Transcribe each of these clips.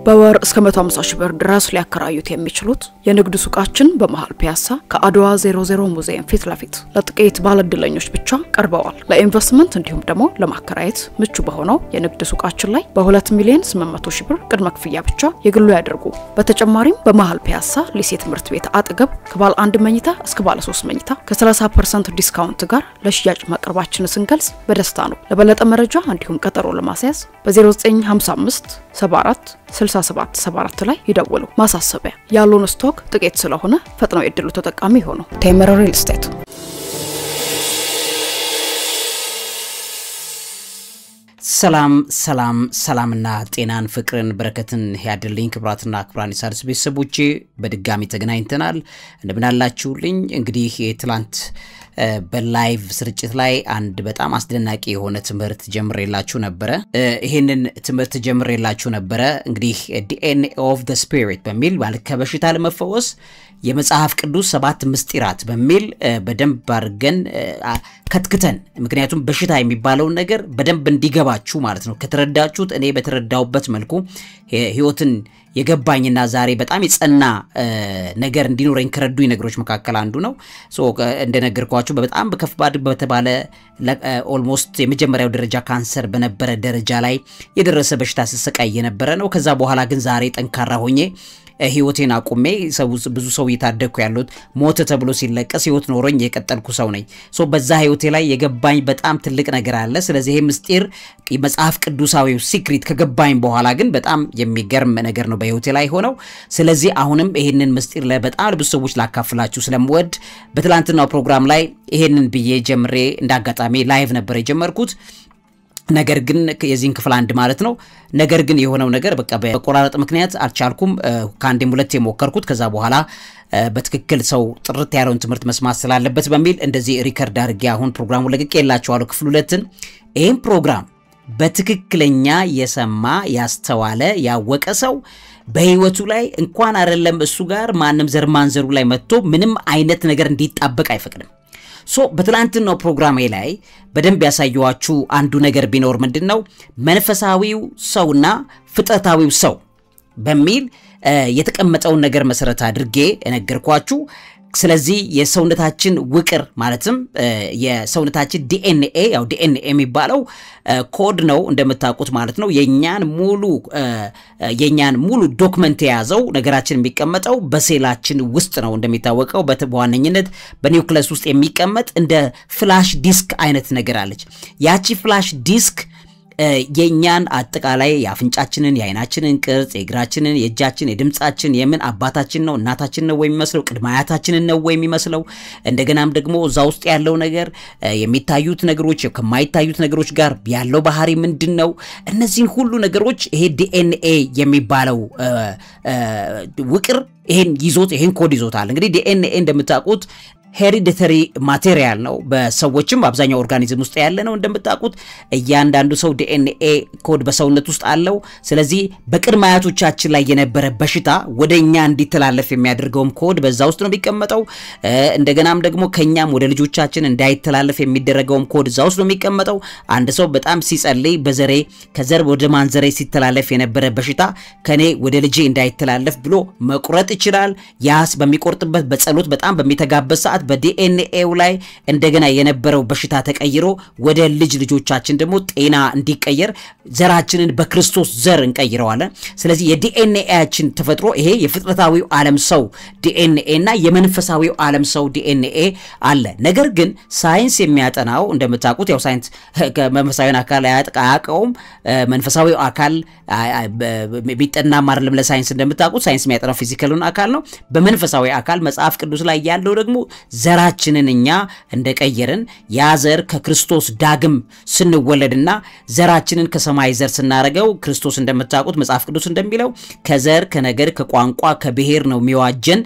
በወር እስከ 150 ሺህ ብር ድረስ ሊያከራዩት የሚችሉት የንግድ ሱቃችን በመሃል ፒያሳ ከአድዋ 00 ሙዚየም ፊት ለፊት ለጥቂት ባለድለኞች ብቻ ቀርበዋል። ለኢንቨስትመንት እንዲሁም ደግሞ ለማከራየት ምቹ በሆነው የንግድ ሱቃችን ላይ በ2 ሚሊዮን 800 ሺህ ብር ቅድመ ክፍያ ብቻ የግሉ ያደርጉ። በተጨማሪም በመሃል ፒያሳ ሊሴ ትምህርት ቤት አጠገብ ከባለ 1 መኝታ እስከ ባለ 3 መኝታ ከ30% ዲስካውንት ጋር ለሽያጭ ማቅረባችንን ስንገልጽ በደስታ ነው። ለበለጠ መረጃ እንዲሁም ቀጠሮ ለማስያዝ በ0955 74 6774 ላይ ይደውሉ። ማሳሰቢያ ያሉን ስቶክ ጥቂት ስለሆነ ፈጥነው የድሉ ተጠቃሚ ሆኑ። ቴምር ሪል ስቴት። ሰላምና ጤናን ፍቅርን በረከትን ያድልኝ። ክብራትና ክብራን የሣድስ ቤተሰቦቼ በድጋሚ ተገናኝተናል። እንደምናላችሁልኝ። እንግዲህ የትላንት በላይቭ ስርጭት ላይ አንድ በጣም አስደናቂ የሆነ ትምህርት ጀምሬላችሁ ነበር። ይሄንን ትምህርት ጀምሬላችሁ ነበር። እንግዲህ DNA of the Spirit በሚል ማለት ከበሽታ ለመፈወስ የመጽሐፍ ቅዱስ 7 ምስጢራት በሚል በደንብ አድርገን ከትክተን፣ ምክንያቱም በሽታ የሚባለው ነገር በደንብ እንዲገባችሁ ማለት ነው። ከተረዳችሁት እኔ በተረዳውበት መልኩ ህይወትን የገባኝና ዛሬ በጣም የጸና ነገር እንዲኖረኝ ከረዱኝ ነገሮች መካከል አንዱ ነው። እንደነገርኳችሁ በጣም በከፍባድ በተባለ ኦልሞስት የመጀመሪያው ደረጃ ካንሰር በነበረ ደረጃ ላይ የደረሰ በሽታ ሲሰቃይ የነበረ ነው። ከዛ በኋላ ግን ዛሬ ጠንካራ ሆኜ ህይወቴን አቁሜ ብዙ ሰው እየታደኩ ያሉት ሞተ ተብሎ ሲለቀስ ህይወት ኖሮኝ የቀጠልኩ ሰው ነኝ። በዛ ህይወቴ ላይ የገባኝ በጣም ትልቅ ነገር አለ። ስለዚህ ይሄ ምስጢር የመጽሐፍ ቅዱሳዊው ሲክሬት ከገባኝ በኋላ ግን በጣም የሚገርም ነገር ነው በህይወቴ ላይ ሆነው። ስለዚህ አሁንም ይሄንን ምስጢር ለበጣም ብዙ ሰዎች ላካፍላችሁ ስለምወድ በትላንትናው ፕሮግራም ላይ ይሄንን ብዬ ጀምሬ እንዳጋጣሚ ላይቭ ነበር የጀመርኩት። ነገር ግን የዚህን ክፍል አንድ ማለት ነው። ነገር ግን የሆነው ነገር በቃ በቆራረጥ ምክንያት አልቻልኩም። ከአንዴም ሁለቴ ሞከርኩት። ከዛ በኋላ በትክክል ሰው ጥርት ያለውን ትምህርት መስማት ስላለበት በሚል እንደዚህ ሪከርድ አድርጌ አሁን ፕሮግራሙን ለቅቄላችኋለሁ ክፍል 2ን። ይሄን ፕሮግራም በትክክለኛ የሰማ ያስተዋለ ያወቀ ሰው በህይወቱ ላይ እንኳን አይደለም እሱ ጋር ማንም ዘር ማንዘሩ ላይ መጥቶ ምንም አይነት ነገር እንዲጣበቅ አይፈቅድም። በትላንትናው ፕሮግራሜ ላይ በደንብ ያሳየዋችሁ አንዱ ነገር ቢኖር ምንድነው መንፈሳዊው ሰውና ፍጥረታዊው ሰው በሚል የተቀመጠውን ነገር መሰረት አድርጌ እነገርኳችሁ። ስለዚህ የሰውነታችን ውቅር ማለትም የሰውነታችን DNA ያው DNA የሚባለው ኮድ ነው እንደምታውቁት ማለት ነው። የኛን ሙሉ ዶክመንት የያዘው ነገራችን የሚቀመጠው በሴላችን ውስጥ ነው። እንደሚታወቀው በዋነኝነት በኒውክለስ ውስጥ የሚቀመጥ እንደ ፍላሽ ዲስክ አይነት ነገር አለች። ያቺ ፍላሽ ዲስክ የኛን አጠቃላይ ያፍንጫችንን ያይናችንን ቅርጽ የግራችንን የእጃችን የድምጻችን የምን አባታችን ነው እናታችን ነው ወይ የሚመስለው ቅድማያታችንን ነው ወይ የሚመስለው እንደገናም ደግሞ እዛ ውስጥ ያለው ነገር የሚታዩት ነገሮች ከማይታዩት ነገሮች ጋር ያለው ባህሪ ምንድነው? እነዚህን ሁሉ ነገሮች ይሄ DNA የሚባለው ውቅር ይሄን ኮድ ይዞታል። እንግዲህ DNA እንደምታውቁት ሄሪዲተሪ ማቴሪያል ነው። በሰዎችም አብዛኛው ኦርጋኒዝም ውስጥ ያለ ነው እንደምታውቁት። እያንዳንዱ ሰው DNA ኮድ በሰውነት ውስጥ አለው። ስለዚህ በቅድማያቶቻችን ላይ የነበረ በሽታ ወደኛ እንዲተላለፍ የሚያደርገውም ኮድ በዛ ውስጥ ነው የሚቀመጠው። እንደገናም ደግሞ ከኛም ወደ ልጆቻችን እንዳይተላለፍ የሚደረገውም ኮድ እዛ ውስጥ ነው የሚቀመጠው። አንድ ሰው በጣም ሲጸልይ በዘሬ ከዘር ወደ ማንዘሬ ሲተላለፍ የነበረ በሽታ ከኔ ወደ ልጄ እንዳይተላለፍ ብሎ መቁረጥ ይችላል። ያስ በሚቆርጥበት በጸሎት በጣም በሚተጋበስ ሰዓት በDNAው ላይ እንደገና የነበረው በሽታ ተቀይሮ ወደ ልጆቻችን ደግሞ ጤና እንዲቀየር ዘራችንን በክርስቶስ ዘር እንቀይረዋለን። ስለዚህ የDNAችን ተፈጥሮ ይሄ የፍጥረታዊው ዓለም ሰው DNA እና የመንፈሳዊው ዓለም ሰው DNA አለ። ነገር ግን ሳይንስ የሚያጠናው እንደምታውቁት ያው ሳይንስ ከመንፈሳዊው አካል አያውቀውም። መንፈሳዊው አካል ቢጠና ማርለም ለሳይንስ እንደምታውቁት ሳይንስ የሚያጠናው ፊዚካሉን አካል ነው። በመንፈሳዊ አካል መጽሐፍ ቅዱስ ላይ ያለው ደግሞ ዘራችንን እኛ እንደቀየርን ያዘር ከክርስቶስ ዳግም ስንወለድና ዘራችንን ከሰማይ ዘር ስናረገው ክርስቶስ እንደምታውቁት መጽሐፍ ቅዱስ እንደሚለው ከዘር ከነገር ከቋንቋ ከብሔር ነው የሚዋጀን።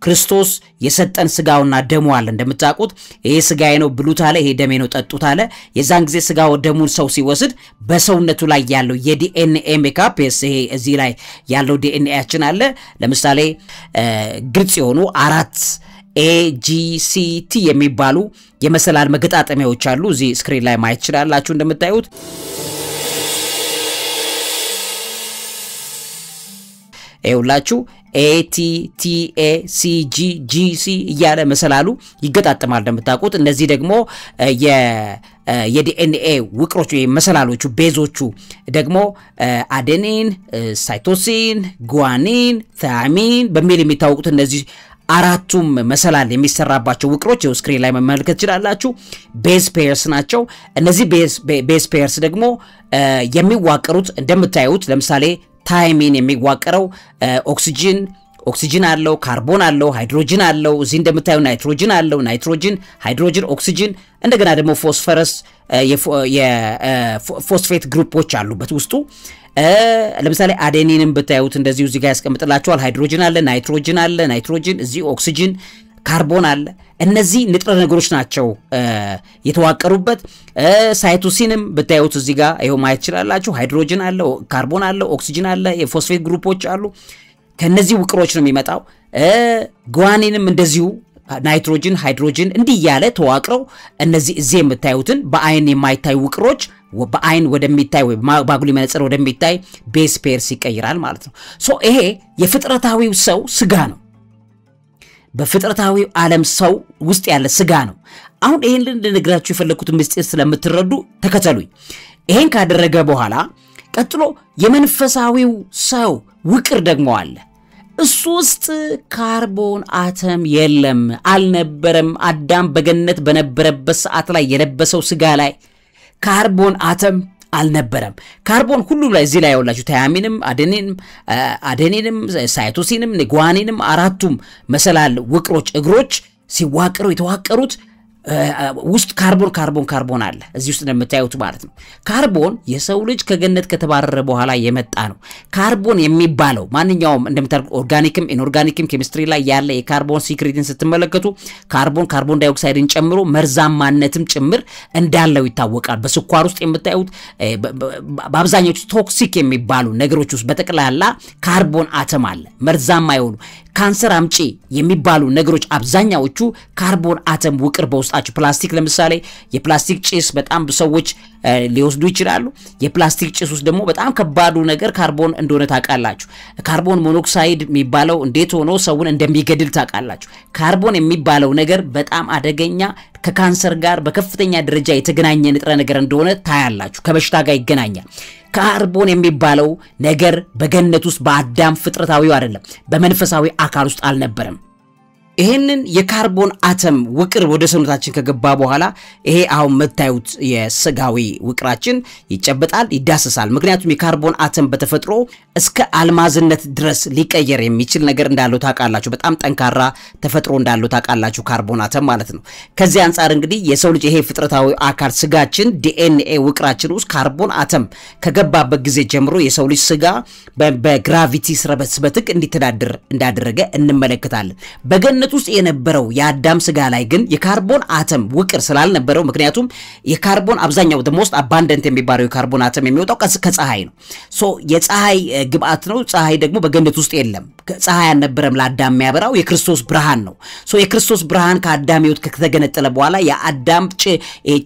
ክርስቶስ የሰጠን ስጋውና ደሙ አለ እንደምታውቁት። ይሄ ስጋዬ ነው ብሉት አለ፣ ይሄ ደሜ ነው ጠጡት አለ። የዛን ጊዜ ስጋው ደሙን ሰው ሲወስድ በሰውነቱ ላይ ያለው የDNA ሜካፕ ይሄ እዚህ ላይ ያለው DNAችን አለ። ለምሳሌ ግልጽ የሆኑ 4 AGCT የሚባሉ የመሰላል መገጣጠሚያዎች አሉ። እዚህ ስክሪን ላይ ማየት ይችላልላችሁ እንደምታዩት። ይውላችሁ ATTACGGC እያለ መሰላሉ ይገጣጠማል እንደምታውቁት እነዚህ ደግሞ የዲኤንኤ ውቅሮቹ መሰላሎቹ ቤዞቹ ደግሞ አዴኒን ሳይቶሲን ጓኒን ታያሚን በሚል የሚታወቁት እነዚህ አራቱም መሰላል የሚሰራባቸው ውቅሮች ስክሪን ላይ መመልከት ይችላልላችሁ ቤዝ ፔርስ ናቸው እነዚህ ቤዝ ፔርስ ደግሞ የሚዋቀሩት እንደምታዩት ለምሳሌ ታይሚን የሚዋቀረው ኦክሲጅን አለው ካርቦን አለው ሃይድሮጅን አለው እዚ እንደምታዩ ናይትሮጅን አለው ናይትሮጅን ሃይድሮጅን ኦክሲጅን እንደገና ደግሞ ፎስፈረስ የፎስፌት ግሩፖች አሉበት ውስጡ ለምሳሌ አዴኒንን በታዩት እንደዚህ እዚህ ጋር ያስቀምጥላችኋል ሃይድሮጅን አለ ናይትሮጅን እዚ ኦክሲጅን ካርቦን አለ እነዚህ ንጥረ ነገሮች ናቸው የተዋቀሩበት ሳይቶሲንም በታዩት እዚህ ጋር ይሄው ማየት ይችላልላችሁ ሃይድሮጅን አለ ካርቦን አለ ኦክሲጅን አለ የፎስፌት ግሩፖች አሉ ከነዚህ ውቅሮች ነው የሚመጣው ጓኒንም እንደዚሁ ናይትሮጅን ሃይድሮጅን እንዲህ ያለ ተዋቅረው እነዚህ እዚህ የምታዩትን በአይን የማይታይ ውቅሮች በአይን ወደሚታይ ወይ ባጉሊ መነጽር ወደሚታይ ቤዝ ፔርስ ይቀየራል ማለት ነው ሶ ይሄ የፍጥረታዊው ሰው ስጋ ነው በፍጥረታዊው ዓለም ሰው ውስጥ ያለ ስጋ ነው አሁን ይሄን ልንነግራችሁ የፈለኩት ምስጢር ስለምትረዱ ተከተሉኝ ይሄን ካደረገ በኋላ ቀጥሎ የመንፈሳዊው ሰው ውቅር ደግሞ አለ እሱ ውስጥ ካርቦን አተም የለም አልነበረም አዳም በገነት በነበረበት ሰዓት ላይ የለበሰው ስጋ ላይ ካርቦን አተም አልነበረም ካርቦን ሁሉ ላይ እዚህ ላይ ያውላችሁ ታያሚንም አዴኒንም ሳይቶሲንም ጓኒንም አራቱም መሰላል ውቅሮች እግሮች ሲዋቀሩ የተዋቀሩት ውስጥ ካርቦን አለ እዚህ ውስጥ እንደምታዩት ማለት ነው ካርቦን የሰው ልጅ ከገነት ከተባረረ በኋላ የመጣ ነው ካርቦን የሚባለው ማንኛውም እንደምታውቁ ኦርጋኒክም ኢንኦርጋኒክም ኬሚስትሪ ላይ ያለ የካርቦን ሲክሬትን ስትመለከቱ ካርቦን ዳይኦክሳይድን ጨምሮ መርዛማነትም ጭምር እንዳለው ይታወቃል በስኳር ውስጥ የምታዩት በአብዛኞቹ ቶክሲክ የሚባሉ ነገሮች ውስጥ በተቀላላ ካርቦን አተም አለ መርዛማ የሆኑ ካንሰር አምጪ የሚባሉ ነገሮች አብዛኛዎቹ ካርቦን አተም ውቅር በውስጣቸው ፕላስቲክ ለምሳሌ የፕላስቲክ ጭስ በጣም ሰዎች ሊወስዱ ይችላሉ የፕላስቲክ ጭስ ውስጥ ደግሞ በጣም ከባዱ ነገር ካርቦን እንደሆነ ታውቃላችሁ ካርቦን ሞኖክሳይድ የሚባለው እንዴት ሆኖ ሰውን እንደሚገድል ታውቃላችሁ ካርቦን የሚባለው ነገር በጣም አደገኛ ከካንሰር ጋር በከፍተኛ ደረጃ የተገናኘ ንጥረ ነገር እንደሆነ ታያላችሁ ከበሽታ ጋር ይገናኛል ካርቦን የሚባለው ነገር በገነት ውስጥ በአዳም ፍጥረታዊው አይደለም በመንፈሳዊ አካል ውስጥ አልነበረም ይሄንን የካርቦን አተም ውቅር ወደ ሰውነታችን ከገባ በኋላ ይሄ አሁን መታዩት የስጋዊ ውቅራችን ይጨበጣል ይዳሰሳል ምክንያቱም የካርቦን አተም በተፈጥሮ እስከ አልማዝነት ድረስ ሊቀየር የሚችል ነገር እንዳለው ታውቃላችሁ በጣም ጠንካራ ተፈጥሮ እንዳለው ታውቃላችሁ ካርቦን አተም ማለት ነው ከዚህ አንፃር እንግዲህ የሰው ልጅ ይሄ ፍጥረታዊ አካል ስጋችን ዲኤንኤ ውቅራችን ውስጥ ካርቦን አተም ከገባበት ጊዜ ጀምሮ የሰው ልጅ ስጋ በግራቪቲ ስበትክ እንዲተዳደር እንዳደረገ እንመለከታለን በገነት ውስጥ የነበረው የአዳም ስጋ ላይ ግን የካርቦን አተም ውቅር ስላልነበረው ምክንያቱም የካርቦን አብዛኛው the most abundant የሚባለው የካርቦን አተም የሚወጣው ከፀሐይ ነው ሶ የፀሐይ ግብአት ነው ፀሐይ ደግሞ በገነት ውስጥ የለም ፀሐይ አልነበረም ለአዳም የሚያበራው የክርስቶስ ብርሃን ነው ሶ የክርስቶስ ብርሃን ከአዳም ህይወት ከተገነጠለ በኋላ የአዳም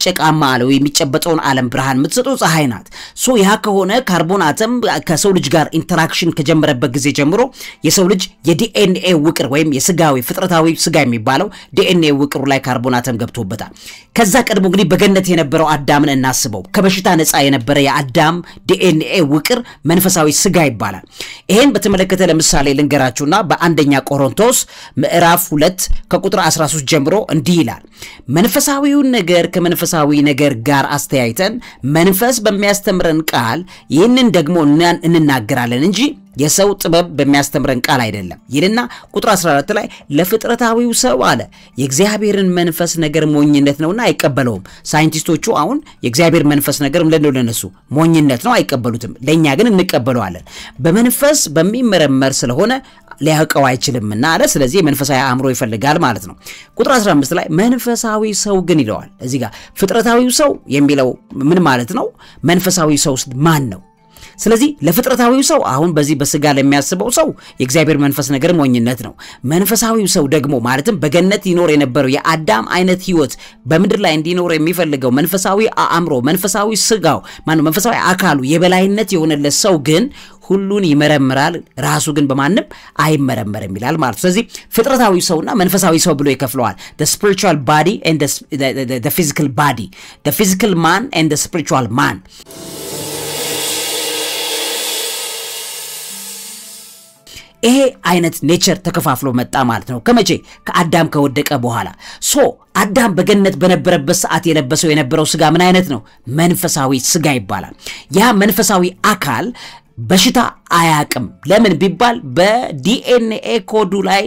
ጭቃማ አለው የሚጨበጠውን ዓለም ብርሃን የምትሰጠው ፀሐይ ናት ሶ ያ ከሆነ ካርቦን አተም ከሰው ልጅ ጋር ኢንተራክሽን ከጀመረበት ጊዜ ጀምሮ የሰው ልጅ የዲኤንኤ ውቅር ወይም የስጋዊ ፍጥረታዊ ስጋ የሚባለው ዲኤንኤ ውቅሩ ላይ ካርቦን አተም ገብቶበታል ከዛ ቀድሞ እንግዲህ በገነት የነበረው አዳምን እናስበው ከበሽታ ነፃ የነበረ የአዳም ዲኤንኤ ውቅር መንፈሳዊ ስጋ ይባላል ይሄን በተመለከተ ለምሳሌ ልንገራችሁና በአንደኛ ቆሮንቶስ ምዕራፍ 2 ከቁጥር 13 ጀምሮ እንዲህ ይላል መንፈሳዊው ነገር ከመንፈሳዊ ነገር ጋር አስተያይተን መንፈስ በሚያስተምረን ቃል ይህንን ደግሞ እንናገራለን እንጂ የሰው ጥበብ በሚያስተምረን ቃል አይደለም ይልና ቁጥር 14 ላይ ለፍጥረታዊው ሰው አለ የእግዚአብሔርን መንፈስ ነገር ሞኝነት ነውና አይቀበለውም ሳይንቲስቶቹ አሁን የእግዚአብሔር መንፈስ ነገር ለነሱ ሞኝነት ነው አይቀበሉትም ለኛ ግን እንቀበለዋለን በመንፈስ በሚመረመር ስለሆነ ሊያውቀው አይችልምና አለ ስለዚህ መንፈሳዊ አእምሮ ይፈልጋል ማለት ነው ቁጥር 15 ላይ መንፈሳዊ ሰው ግን ይለዋል እዚህ ጋር ፍጥረታዊው ሰው የሚለው ምን ማለት ነው መንፈሳዊ ሰው ማን ነው ስለዚህ ለፍጥረታዊው ሰው አሁን በዚህ በስጋ ለሚያስበው ሰው የእግዚአብሔር መንፈስ ነገር ሞኝነት ነው። መንፈሳዊው ሰው ደግሞ ማለትም በገነት ይኖር የነበረው የአዳም አይነት ህይወት በምድር ላይ እንዲኖር የሚፈልገው መንፈሳዊ አእምሮ መንፈሳዊ ስጋው መንፈሳዊ አካሉ የበላይነት የሆነለት ሰው ግን ሁሉን ይመረምራል ራሱ ግን በማንም አይመረመርም ይላል ማለት። ስለዚህ ፍጥረታዊ ሰውና መንፈሳዊ ሰው ብሎ ይከፍለዋል። the spiritual body and the physical body, the physical man and the spiritual man. ይሄ አይነት ኔቸር ተከፋፍሎ መጣ ማለት ነው። ከመቼ ከአዳም ከወደቀ በኋላ አዳም በገነት በነበረበት ሰዓት የነበረው ስጋ ምን አይነት ነው? መንፈሳዊ ስጋ ይባላል። ያ መንፈሳዊ አካል በሽታ አያቅም። ለምን ቢባል በዲኤንኤ ኮዱ ላይ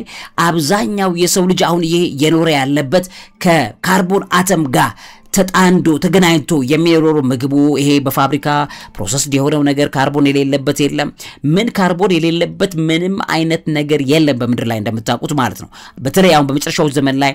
አብዛኛው የሰው ልጅ አሁን ይሄ የኖረ ያለበት ከካርቦን አተም ጋር ተጣንዶ ተገናኝቶ የሚኖረው ምግቡ ይሄ በፋብሪካ ፕሮሰስ የሆነው ነገር ካርቦን የሌለበት የለም። ምን ካርቦን የሌለበት ምንም አይነት ነገር የለም በምድር ላይ እንደምታውቁት ማለት ነው። በተለይ አሁን በመጨረሻው ዘመን ላይ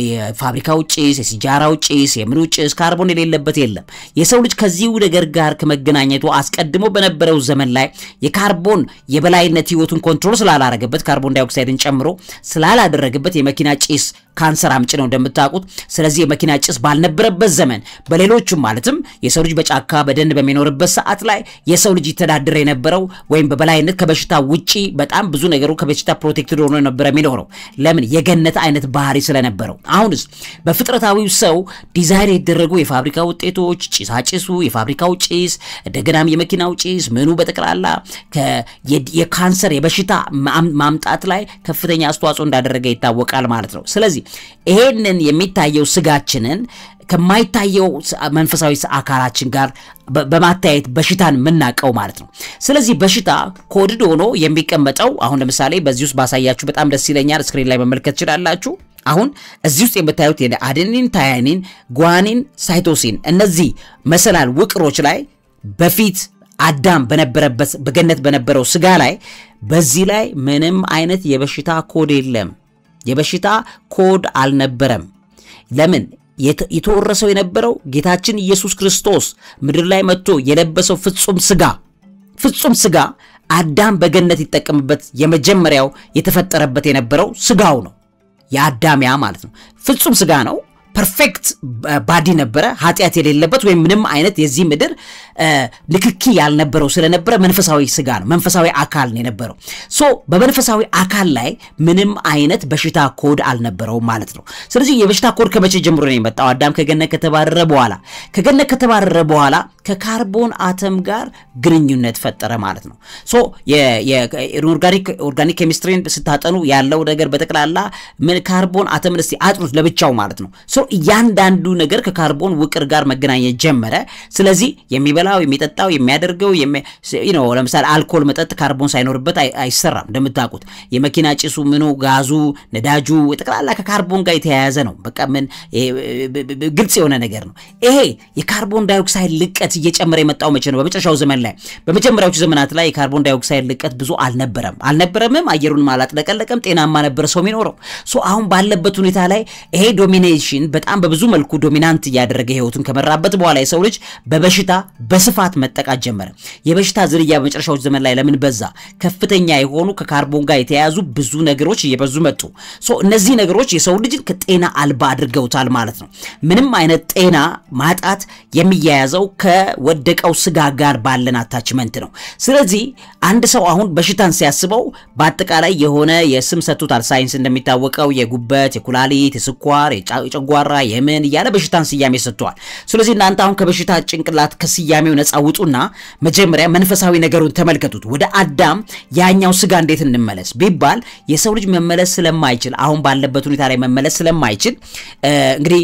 የፋብሪካው ጭስ የሲጃራው ጭስ የምኑ ጭስ ካርቦን የሌለበት የለም። የሰው ልጅ ከዚሁ ነገር ጋር ከመገናኘቱ አስቀድሞ በነበረው ዘመን ላይ የካርቦን የበላይነት ህይወቱን ኮንትሮል ስላላረገበት ካርቦን ዳይኦክሳይድን ጨምሮ ስላላደረገበት የመኪና ጭስ ካንሰር አምጪ ነው እንደምታውቁት። ስለዚህ የመኪና ጭስ ባልነበረበት ዘመን በሌሎችም ማለትም የሰው ልጅ በጫካ በደን በሚኖርበት ሰዓት ላይ የሰው ልጅ ይተዳደር የነበረው ወይም በበላይነት ከበሽታ ውጪ በጣም ብዙ ነገሩ ከበሽታ ፕሮቴክትድ ሆኖ ነበር የሚኖረው። ለምን? የገነት አይነት ባህሪ ስለነበረው። አሁንስ በፍጥረታዊው ሰው ዲዛይን የተደረጉ የፋብሪካ ውጤቶች ጭሳጭሱ የፋብሪካው ጭስ እንደገናም የመኪናው ጭስ ምኑ በተቀላላ የካንሰር የበሽታ ማምጣት ላይ ከፍተኛ አስተዋጽኦ እንዳደረገ ይታወቃል ማለት ነው። ስለዚህ ይሄንን የሚታየው ስጋችንን ከማይታየው መንፈሳዊ አካላችን ጋር በማታየት በሽታን ምናቀው ማለት ነው። ስለዚህ በሽታ ኮድ ሆኖ የሚቀመጠው አሁን ለምሳሌ በዚህ ውስጥ ባሳያችሁ በጣም ደስ ይለኛል። ስክሪን ላይ መመልከት ትችላላችሁ። አሁን እዚህ ውስጥ የምታዩት የአዴኒን፣ ታያኒን፣ ጓኒን፣ ሳይቶሲን እነዚህ መሰላል ውቅሮች ላይ በፊት አዳም በነበረበት በገነት በነበረው ስጋ ላይ በዚህ ላይ ምንም አይነት የበሽታ ኮድ የለም። የበሽታ ኮድ አልነበረም። ለምን? የተወረሰው የነበረው ጌታችን ኢየሱስ ክርስቶስ ምድር ላይ መጥቶ የለበሰው ፍጹም ስጋ አዳም በገነት ይጠቀምበት የመጀመሪያው የተፈጠረበት የነበረው ስጋው ነው። የአዳም ያ ማለት ነው ፍጹም ስጋ ነው። ፐርፌክት ባዲ ነበረ ኃጢያት የሌለበት ወይም ምንም አይነት የዚህ ምድር ንክኪ ያልነበረው ስለነበረ መንፈሳዊ ስጋ ነው። መንፈሳዊ አካል ነው የነበረው። በመንፈሳዊ አካል ላይ ምንም አይነት በሽታ ኮድ አልነበረውም ማለት ነው። ስለዚህ የበሽታ ኮድ ከመቼ ጀምሮ ነው የመጣው? አዳም ከገነት ከተባረረ በኋላ ከካርቦን አተም ጋር ግንኙነት ፈጠረ ማለት ነው። ኦርጋኒክ ኬሚስትሪን ስታጠኑ ያለው ነገር በተቀላላ ምን ካርቦን አተም እስቲ አጥኑት ለብቻው ማለት ነው። እያንዳንዱ ነገር ከካርቦን ውቅር ጋር መገናኘት ጀመረ። ስለዚህ የሚበላው የሚጠጣው የሚያደርገው ለምሳሌ አልኮል መጠጥ ካርቦን ሳይኖርበት አይሰራም እንደምታውቁት። የመኪና ጭሱ ምኑ ጋዙ ነዳጁ ተቀላላ ከካርቦን ጋር የተያያዘ ነው። በቃ ምን ግልጽ የሆነ ነገር ነው። ይሄ የካርቦን ዳይኦክሳይድ ልቀት እየጨመረ የመጣው መቼ ነው? በመጨረሻው ዘመን ላይ። በመጀመሪያዎቹ ዘመናት ላይ የካርቦን ዳይኦክሳይድ ልቀት ብዙ አልነበረም። አየሩን ማላጥለቀለቀም ጤናማ ነበር ሰው የሚኖረው። አሁን ባለበት ሁኔታ ላይ ይሄ ዶሚኔሽን በጣም በብዙ መልኩ ዶሚናንት ያደረገ ህይወቱን ከመራበት በኋላ የሰው ልጅ በበሽታ በስፋት መጠቃት ጀመረ። የበሽታ ዝርያ በመጨረሻው ዘመን ላይ ለምን በዛ? ከፍተኛ የሆኑ ከካርቦን ጋር የተያያዙ ብዙ ነገሮች እየበዙ መጡ። እነዚህ ነገሮች የሰው ልጅን ከጤና አልባ አድርገውታል ማለት ነው። ምንም አይነት ጤና ማጣት የሚያያዘው ከወደቀው ስጋ ጋር ባለን አታችመንት ነው። ስለዚህ አንድ ሰው አሁን በሽታን ሲያስበው በአጠቃላይ የሆነ የስም ሰጥቶታል። ሳይንስ እንደሚታወቀው የጉበት፣ የኩላሊት፣ የስኳር፣ የጨጓራ የምን ያለ በሽታን ስያሜ ሰጥቷል። ስለዚህ እናንተ አሁን ከበሽታ ጭንቅላት ከስያሜው ነፃ ውጡና መጀመሪያ መንፈሳዊ ነገሩን ተመልከቱት። ወደ አዳም ያኛው ስጋ እንዴት እንመለስ ቢባል የሰው ልጅ መመለስ ስለማይችል አሁን ባለበት ሁኔታ ላይ መመለስ ስለማይችል እንግዲህ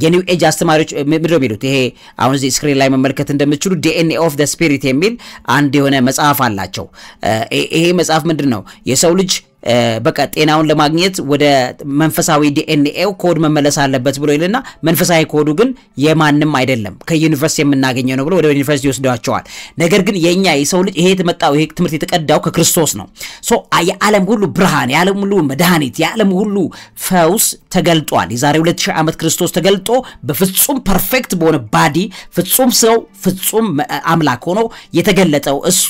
የኒው ኤጅ አስተማሪዎች ምድር የሚሉት ይሄ አሁን እዚህ ስክሪን ላይ መመልከት እንደምትችሉ DNA of the Spirit የሚል አንድ የሆነ መጽሐፍ አላቸው። ይሄ መጽሐፍ ምንድነው? የሰው ልጅ በቃ ጤናውን ለማግኘት ወደ መንፈሳዊ ዲኤንኤው ኮድ መመለስ አለበት ብሎ ይልና መንፈሳዊ ኮዱ ግን የማንም አይደለም ከዩኒቨርሲቲ የምናገኘው ነው ብሎ ወደ ዩኒቨርሲቲ ይወስዳቸዋል። ነገር ግን የኛ የሰው ልጅ ይሄ ትምህርት የተቀዳው ከክርስቶስ ነው። ሶ የዓለም ሁሉ ብርሃን፣ የዓለም ሁሉ መድኃኒት፣ የዓለም ሁሉ ፈውስ ተገልጧል። የዛሬ 2000 ዓመት ክርስቶስ ተገልጦ በፍጹም ፐርፌክት በሆነ ባዲ ፍጹም ሰው ፍጹም አምላክ ሆኖ የተገለጠው እሱ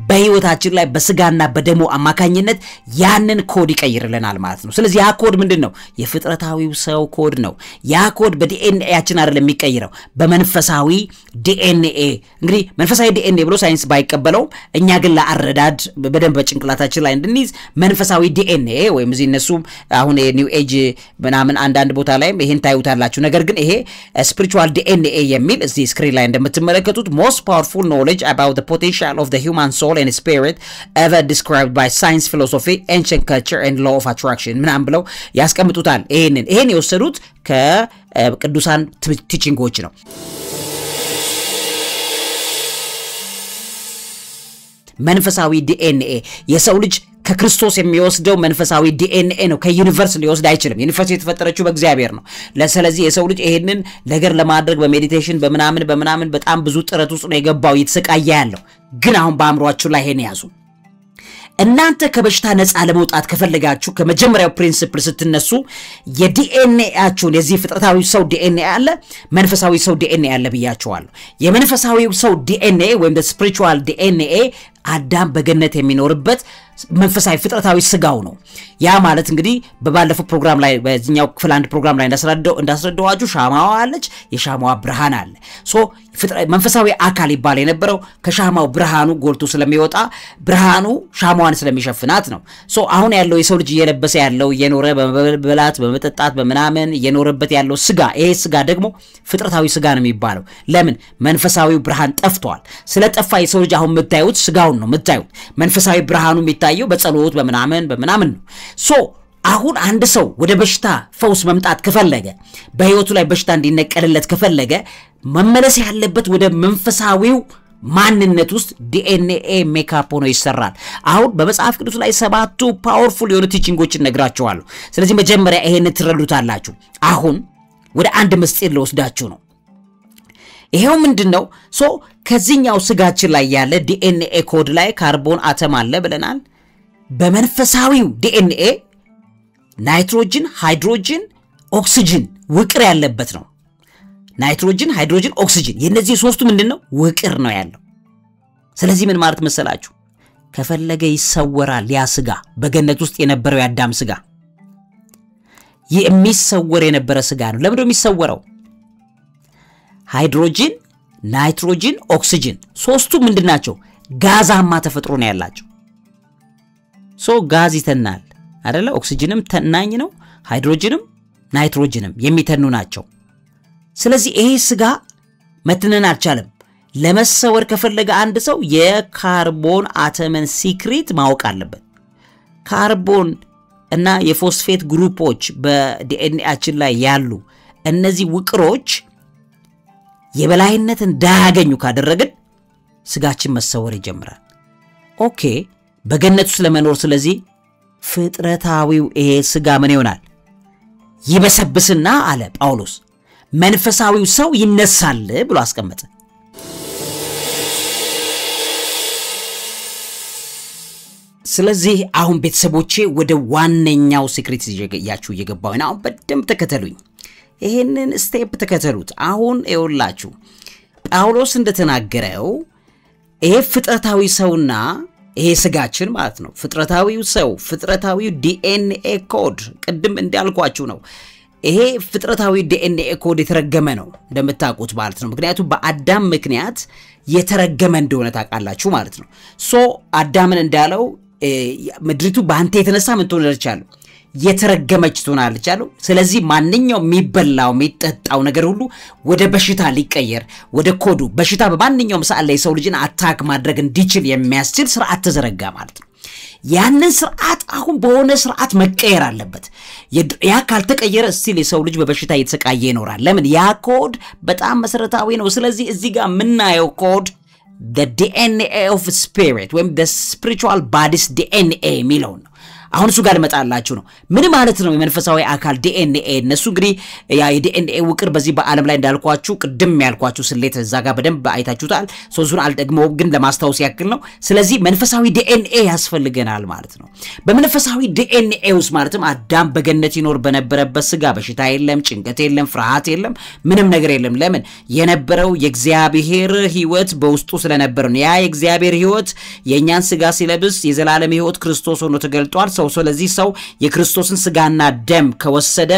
በህይወታችን ላይ በስጋና በደሙ አማካኝነት ያንን ኮድ ይቀይርልናል ማለት ነው። ስለዚህ ያ ኮድ ምንድነው? የፍጥረታዊው ሰው ኮድ ነው። ያ ኮድ በዲኤንኤያችን አይደለም የሚቀይረው፣ በመንፈሳዊ ዲኤንኤ። እንግዲህ መንፈሳዊ ዲኤንኤ ብሎ ሳይንስ ባይቀበለው እኛ ግን ለአረዳድ በደንብ በጭንቅላታችን ላይ እንድንይዝ መንፈሳዊ ዲኤንኤ ወይም እዚህ እነሱ አሁን የኒው ኤጅ ምናምን አንዳንድ ቦታ ላይ ይሄን ታዩታላችሁ። ነገር ግን ይሄ ስፒሪቹዋል ዲኤንኤ የሚል እዚህ ስክሪን ላይ እንደምትመለከቱት most powerful knowledge about the potential of the human soul and spirit ever described by science, philosophy, ancient culture and law of attraction ምናምን ብለው ያስቀምጡታል። ይሄን የወሰዱት ከቅዱሳን ቲቺንጎች ነው። መንፈሳዊ ዲኤንኤ የሰው ልጅ ከክርስቶስ የሚወስደው መንፈሳዊ ዲኤንኤ ነው። ከዩኒቨርስ ሊወስድ አይችልም። ዩኒቨርስ የተፈጠረችው በእግዚአብሔር ነው። ስለዚህ የሰው ልጅ ይሄንን ነገር ለማድረግ በሜዲቴሽን በምናምን በጣም ብዙ ጥረት ውስጥ ነው የገባው እየተሰቃየ ያለው። ግን አሁን በአእምሯችሁ ላይ ይሄን ያዙ። እናንተ ከበሽታ ነፃ ለመውጣት ከፈለጋችሁ ከመጀመሪያው ፕሪንሲፕል ስትነሱ የዲኤንኤያችሁን የዚህ ፍጥረታዊ ሰው ዲኤንኤ አለ፣ መንፈሳዊ ሰው ዲኤንኤ አለ ብያችኋለሁ። የመንፈሳዊው ሰው ዲኤንኤ ወይም ስፒሪቹዋል ዲኤንኤ አዳም በገነት የሚኖርበት መንፈሳዊ ፍጥረታዊ ስጋው ነው። ያ ማለት እንግዲህ በባለፈው ፕሮግራም ላይ በዚህኛው ክፍል አንድ ፕሮግራም ላይ እንዳስረዳዋችሁ ሻማዋ አለች፣ የሻማዋ ብርሃን አለ። ሶ መንፈሳዊ አካል ይባል የነበረው ከሻማው ብርሃኑ ጎልቶ ስለሚወጣ ብርሃኑ ሻማዋን ስለሚሸፍናት ነው። ሶ አሁን ያለው የሰው ልጅ እየለበሰ ያለው እየኖረ በመብላት በመጠጣት በምናምን እየኖረበት ያለው ስጋ፣ ይሄ ስጋ ደግሞ ፍጥረታዊ ስጋ ነው የሚባለው። ለምን? መንፈሳዊው ብርሃን ጠፍቷል። ስለጠፋ የሰው ልጅ አሁን የምታዩት ስጋውን ነው የምታዩት። መንፈሳዊ ብርሃኑ የሚታየው በጸሎት በምናምን ነው። ሶ አሁን አንድ ሰው ወደ በሽታ ፈውስ መምጣት ከፈለገ በህይወቱ ላይ በሽታ እንዲነቀልለት ከፈለገ መመለስ ያለበት ወደ መንፈሳዊው ማንነት ውስጥ ዲኤንኤ ሜካፕ ሆኖ ይሰራል። አሁን በመጽሐፍ ቅዱስ ላይ 7 ፓወርፉል የሆኑ ቲቺንጎችን ነግራችኋለሁ። ስለዚህ መጀመሪያ ይሄን ትረዱታላችሁ። አሁን ወደ አንድ ምስጢር ልወስዳችሁ ነው። ይሄው ምንድነው? ሶ ከዚህኛው ስጋችን ላይ ያለ ዲኤንኤ ኮድ ላይ ካርቦን አተም አለ ብለናል። በመንፈሳዊው ዲኤንኤ ናይትሮጅን፣ ሃይድሮጅን፣ ኦክሲጅን ውቅር ያለበት ነው። ናይትሮጅን፣ ሃይድሮጅን፣ ኦክሲጅን የነዚህ ሶስቱ ምንድነው? ውቅር ነው ያለው። ስለዚህ ምን ማለት መሰላችሁ? ከፈለገ ይሰወራል። ያ ስጋ በገነት ውስጥ የነበረው ያዳም ስጋ የሚሰወር የነበረ ስጋ ነው። ለምን ነው የሚሰወረው? ሃይድሮጅን፣ ናይትሮጅን፣ ኦክሲጅን ሶስቱ ምንድናቸው? ጋዛማ ተፈጥሮ ነው ያላቸው። ሶ ጋዝ ይተናል አይደለ? ኦክሲጅንም ተናኝ ነው፣ ሃይድሮጅንም ናይትሮጅንም የሚተኑ ናቸው። ስለዚህ ይሄ ስጋ መተነን አልቻለም። ለመሰወር ከፈለገ አንድ ሰው የካርቦን አተምን ሲክሬት ማወቅ አለበት። ካርቦን እና የፎስፌት ግሩፖች በዲኤንኤያችን ላይ ያሉ እነዚህ ውቅሮች የበላይነት እንዳያገኙ ካደረግን ስጋችን መሰወር ይጀምራል። ኦኬ በገነት ውስጥ ለመኖር ስለዚህ ፍጥረታዊው ይሄ ስጋ ምን ይሆናል? ይበሰብስና አለ ጳውሎስ መንፈሳዊው ሰው ይነሳል ብሎ አስቀመጠ። ስለዚህ አሁን ቤተሰቦቼ ወደ ዋነኛው ሲክሬት ይያችሁ እየገባው ነው። አሁን በደንብ ተከተሉኝ። ይሄንን ስቴፕ ተከተሉት። አሁን ይኸውላችሁ ጳውሎስ እንደተናገረው ይሄ ፍጥረታዊ ሰውና ይሄ ስጋችን ማለት ነው። ፍጥረታዊው ሰው ፍጥረታዊው ዲኤንኤ ኮድ ቅድም እንዳልኳችሁ ነው። ይሄ ፍጥረታዊ ዲኤንኤ ኮድ የተረገመ ነው እንደምታውቁት ማለት ነው። ምክንያቱም በአዳም ምክንያት የተረገመ እንደሆነ ታውቃላችሁ ማለት ነው። ሶ አዳምን እንዳለው ምድሪቱ በአንተ የተነሳ ምን ትሆናለች አለ? የተረገመች ትሆናለች አለ። ስለዚህ ማንኛው የሚበላው የሚጠጣው ነገር ሁሉ ወደ በሽታ ሊቀየር ወደ ኮዱ በሽታ በማንኛውም ሰዓት ላይ ሰው ልጅን አታክ ማድረግ እንዲችል የሚያስችል ስርዓት ተዘረጋ ማለት ነው። ያንን ስርዓት አሁን በሆነ ስርዓት መቀየር አለበት። ያ ካልተቀየረ ስቲል የሰው ልጅ በበሽታ እየተሰቃየ ይኖራል። ለምን? ያ ኮድ በጣም መሰረታዊ ነው። ስለዚህ እዚህ ጋር ምናየው ኮድ the DNA of spirit ወይም the spiritual body's DNA የሚለው ነው። አሁን እሱ ጋር መጣላችሁ ነው ምን ማለት ነው የመንፈሳዊ አካል ዲኤንኤ እነሱ እንግዲህ ያ የዲኤንኤ ውቅር በዚህ በዓለም ላይ እንዳልኳችሁ ቅድም ያልኳችሁ ስሌት እዛ ጋር በደንብ አይታችሁታል ሶሱን አልደግሞ ግን ለማስታወስ ያክል ነው ስለዚህ መንፈሳዊ ዲኤንኤ ያስፈልገናል ማለት ነው በመንፈሳዊ ዲኤንኤ ውስጥ ማለትም አዳም በገነት ይኖር በነበረበት ስጋ በሽታ የለም ጭንቀት የለም ፍርሃት የለም ምንም ነገር የለም ለምን የነበረው የእግዚአብሔር ሕይወት በውስጡ ስለነበረ ነው ያ የእግዚአብሔር ሕይወት የኛን ስጋ ሲለብስ የዘላለም ሕይወት ክርስቶስ ሆኖ ተገልጧል ሰው ስለዚህ ሰው የክርስቶስን ስጋና ደም ከወሰደ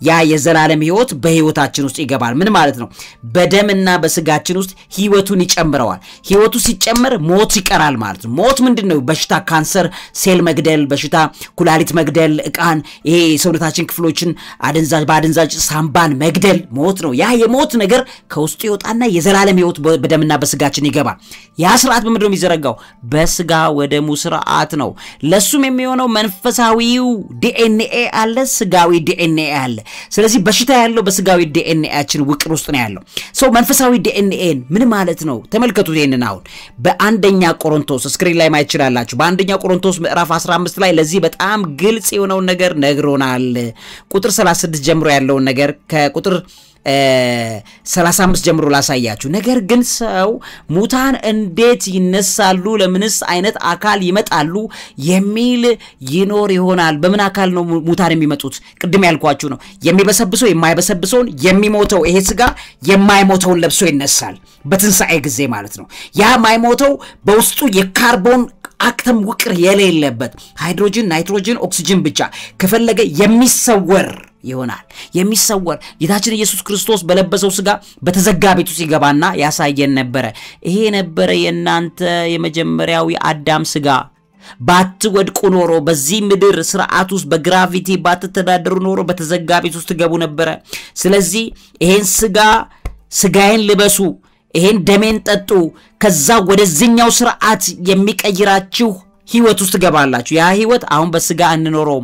ያ የዘላለም ሕይወት በሕይወታችን ውስጥ ይገባል ምን ማለት ነው በደምና በስጋችን ውስጥ ሕይወቱን ይጨምረዋል ሕይወቱ ሲጨመር ሞት ይቀራል ማለት ነው ሞት ምንድነው በሽታ ካንሰር ሴል መግደል በሽታ ኩላሊት መግደል እቃን ይሄ ሰውነታችን ክፍሎችን ባደንዛዥ ሳምባን መግደል ሞት ነው ያ የሞት ነገር ከውስጡ ይወጣና የዘላለም ሕይወት በደምና በስጋችን ይገባል ያ ስርዓት በምንድነው የሚዘረጋው በስጋ ወደሙ ስርዓት ነው ለሱም የሚሆነው መንፈሳዊው ዲኤንኤ አለ ስጋዊ ዲኤንኤ አለ ስለዚህ በሽታ ያለው በስጋዊ ዲኤንኤያችን ውቅር ውስጥ ነው ያለው ሰው መንፈሳዊ ዲኤንኤን ምን ማለት ነው ተመልከቱት ይሄንን አሁን በአንደኛ ቆሮንቶስ ስክሪን ላይ ማየት ይችላልላችሁ በአንደኛ ቆሮንቶስ ምዕራፍ 15 ላይ ለዚህ በጣም ግልጽ የሆነው ነገር ነግሮናል ቁጥር 36 ጀምሮ ያለው ነገር ከቁጥር 35 ጀምሮ ላሳያችሁ ነገር ግን ሰው ሙታን እንዴት ይነሳሉ ለምንስ አይነት አካል ይመጣሉ የሚል ይኖር ይሆናል በምን አካል ነው ሙታን የሚመጡት ቅድም ያልኳችሁ ነው የሚበሰብሰው የማይበሰብሰውን የሚሞተው ይሄ ስጋ የማይሞተውን ለብሶ ይነሳል በትንሳኤ ጊዜ ማለት ነው ያ ማይሞተው በውስጡ የካርቦን አክተም ውቅር የሌለበት ሃይድሮጅን ናይትሮጅን ኦክሲጅን ብቻ ከፈለገ የሚሰወር ይሆናል የሚሰወር ጌታችን ኢየሱስ ክርስቶስ በለበሰው ስጋ በተዘጋ ቤቱ ሲገባና ያሳየን ነበር ይሄ ነበር የናንተ የመጀመሪያው የአዳም ስጋ ባትወድቁ ኖሮ በዚህ ምድር ስርዓት ውስጥ በግራቪቲ ባትተዳደሩ ኖሮ በተዘጋ ቤት ውስጥ ገቡ ነበር ስለዚህ ይሄን ስጋዬን ልበሱ ይሄን ደሜን ጠጡ ከዛ ወደዚህኛው ስርዓት የሚቀይራችሁ ህይወት ውስጥ ገባላችሁ ያ ህይወት አሁን በስጋ እንኖረው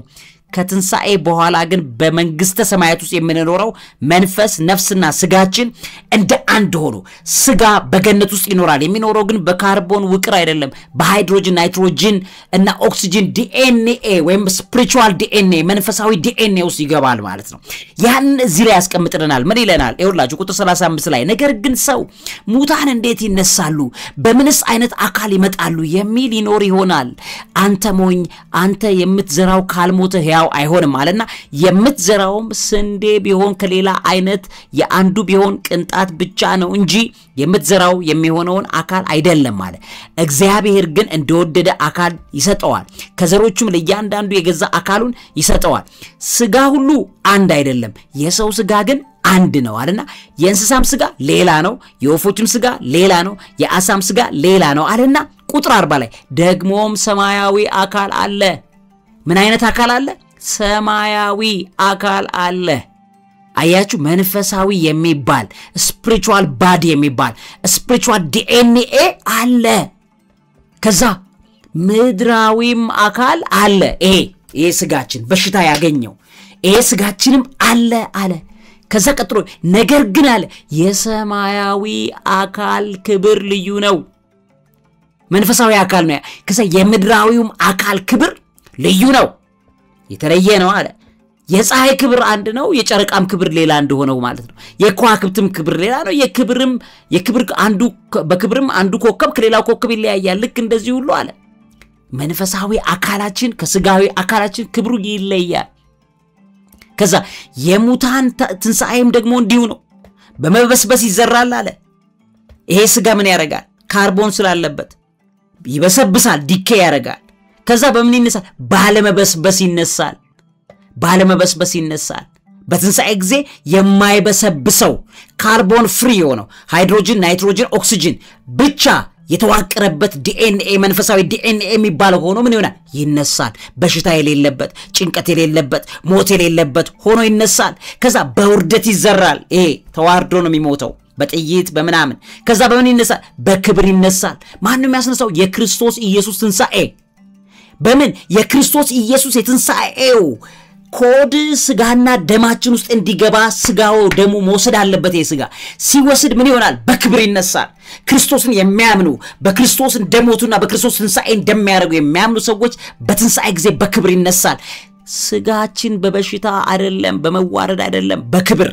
ከትንሳኤ በኋላ ግን በመንግስተ ሰማያት ውስጥ የምንኖረው መንፈስ ነፍስና ስጋችን እንደ አንድ ሆኖ ስጋ በገነት ውስጥ ይኖራል የሚኖረው ግን በካርቦን ውቅር አይደለም በሃይድሮጅን ናይትሮጅን እና ኦክሲጅን ዲኤንኤ ወይም ስፒሪቹዋል ዲኤንኤ መንፈሳዊ ዲኤንኤ ውስጥ ይገባል ማለት ነው ያን እዚህ ላይ ያስቀምጥልናል ምን ይለናል ይኸውላችሁ ቁጥር 35 ላይ ነገር ግን ሰው ሙታን እንዴት ይነሳሉ በምንስ አይነት አካል ይመጣሉ የሚል ይኖር ይሆናል አንተ ሞኝ አንተ የምትዘራው ካልሞተ ያው አይሆንም አለና የምትዘራውም ስንዴ ቢሆን ከሌላ አይነት የአንዱ ቢሆን ቅንጣት ብቻ ነው እንጂ የምትዘራው የሚሆነውን አካል አይደለም ማለት እግዚአብሔር ግን እንደወደደ አካል ይሰጠዋል ከዘሮቹም ለእያንዳንዱ የገዛ አካሉን ይሰጠዋል ስጋ ሁሉ አንድ አይደለም የሰው ስጋ ግን አንድ ነው አለና የእንስሳም ስጋ ሌላ ነው የወፎችም ስጋ ሌላ ነው የአሳም ስጋ ሌላ ነው አለና ቁጥር 40 ላይ ደግሞም ሰማያዊ አካል አለ ምን አይነት አካል አለ ሰማያዊ አካል አለ አያችሁ መንፈሳዊ የሚባል ስፒሪቹዋል ባዲ የሚባል ስፒሪቹዋል ዲኤንኤ አለ ከዛ ምድራዊም አካል አለ ይሄ ስጋችን በሽታ ያገኘው ይሄ ስጋችንም አለ ከዛ ቀጥሎ ነገር ግን አለ የሰማያዊ አካል ክብር ልዩ ነው መንፈሳዊ አካል ነው ከዛ የምድራዊውም አካል ክብር ልዩ ነው የተለየ ነው አለ የፀሐይ ክብር አንድ ነው የጨረቃም ክብር ሌላ እንደሆነው ማለት ነው የከዋክብትም ክብር ሌላ ነው የክብር አንዱ በክብርም አንዱ ኮከብ ከሌላው ኮከብ ይለያያል ልክ እንደዚህ ሁሉ አለ መንፈሳዊ አካላችን ከስጋዊ አካላችን ክብሩ ይለያል ከዛ የሙታን ትንሳኤም ደግሞ እንዲሁ ነው በመበስበስ ይዘራል አለ ይሄ ስጋ ምን ያረጋል ካርቦን ስላለበት ይበሰብሳል ዲኬ ያረጋል ከዛ በምን ይነሳል ባለመበስበስ ይነሳል በትንሳኤ ጊዜ የማይበሰብሰው ካርቦን ፍሪ ሆኖ ሃይድሮጅን ናይትሮጅን ኦክሲጅን ብቻ የተዋቀረበት ዲኤንኤ መንፈሳዊ ዲኤንኤ የሚባለው ሆኖ ምን ይሆናል ይነሳል በሽታ የሌለበት ጭንቀት የሌለበት ሞት የሌለበት ሆኖ ይነሳል ከዛ በውርደት ይዘራል ተዋርዶ ነው የሚሞተው በጥይት በመናምን ከዛ በምን ይነሳል በክብር ይነሳል ማንንም ያስነሳው የክርስቶስ ኢየሱስ ትንሳኤ በምን የክርስቶስ ኢየሱስ የትንሳኤው ኮድ ስጋና ደማችን ውስጥ እንዲገባ ስጋው ደሙ መውሰድ አለበት። ይስጋ ሲወስድ ምን ይሆናል? በክብር ይነሳል። ክርስቶስን የሚያምኑ በክርስቶስ እንደሞቱና በክርስቶስ ትንሣኤ እንደሚያደርጉ የሚያምኑ ሰዎች በትንሣኤ ጊዜ በክብር ይነሳል። ስጋችን በበሽታ አይደለም፣ በመዋረድ አይደለም፣ በክብር።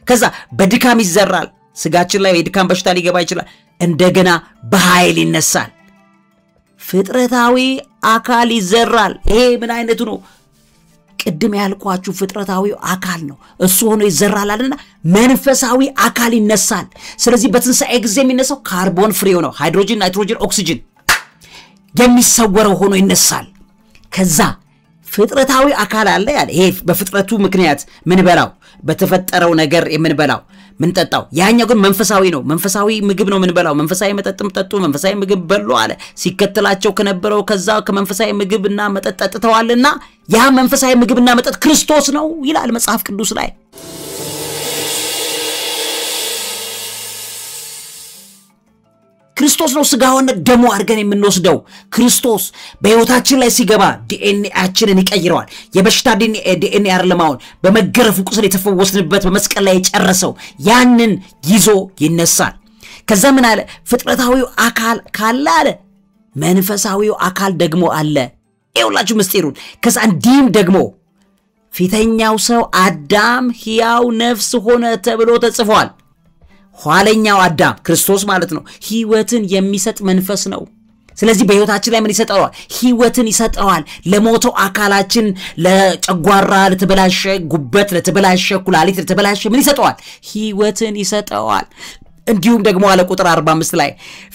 ከዛ በድካም ይዘራል። ስጋችን ላይ የድካም በሽታ ሊገባ ይችላል። እንደገና በኃይል ይነሳል። ፍጥረታዊ አካል ይዘራል። ይሄ ምን አይነቱ ነው? ቅድም ያልኳችሁ ፍጥረታዊ አካል ነው። እሱ ሆኖ ይዘራል አይደልና መንፈሳዊ አካል ይነሳል። ስለዚህ በትንሣኤ ጊዜ የሚነሳው ካርቦን ፍሬው ነው። ሃይድሮጅን፣ ናይትሮጅን፣ ኦክሲጅን የሚሰወረው ሆኖ ይነሳል። ከዛ ፍጥረታዊ አካል አለ ያለ ይሄ በፍጥረቱ ምክንያት ምን በላው በተፈጠረው ነገር የምንበላው ምን ጠጣው። ያኛው ግን መንፈሳዊ ነው። መንፈሳዊ ምግብ ነው ምን በላው። መንፈሳዊ መጠጥም ጠጡ፣ መንፈሳዊ ምግብ በሉ አለ። ሲከተላቸው ከነበረው ከዛ ከመንፈሳዊ ምግብና መጠጥ ጠጥተዋልና ያ መንፈሳዊ ምግብና መጠጥ ክርስቶስ ነው ይላል መጽሐፍ ቅዱስ ላይ። ክርስቶስ ነው ስጋውን ደሙ አድርገን የምንወስደው። ክርስቶስ በህይወታችን ላይ ሲገባ ዲኤንኤያችንን ይቀይረዋል። የበሽታ ዲኤንኤ አይደለማውን በመገረፉ ቁስል የተፈወስንበት በመስቀል ላይ የጨረሰው ያንን ይዞ ይነሳል። ከዛ ምን አለ? ፍጥረታዊው አካል ካለ አለ መንፈሳዊው አካል ደግሞ አለ። ይኸውላችሁ ምስጢሩን። ከዛ እንዲህም ደግሞ ፊተኛው ሰው አዳም ሕያው ነፍስ ሆነ ተብሎ ተጽፏል። ኋለኛው አዳም ክርስቶስ ማለት ነው ህይወትን የሚሰጥ መንፈስ ነው። ስለዚህ በህይወታችን ላይ ምን ይሰጠዋል? ህይወትን ይሰጠዋል። ለሞተው አካላችን፣ ለጨጓራ ለተበላሸ ጉበት፣ ለተበላሸ ኩላሊት፣ ለተበላሸ ምን ይሰጠዋል? ህይወትን ይሰጠዋል። እንዲሁም ደግሞ አለ ቁጥር 45 ላይ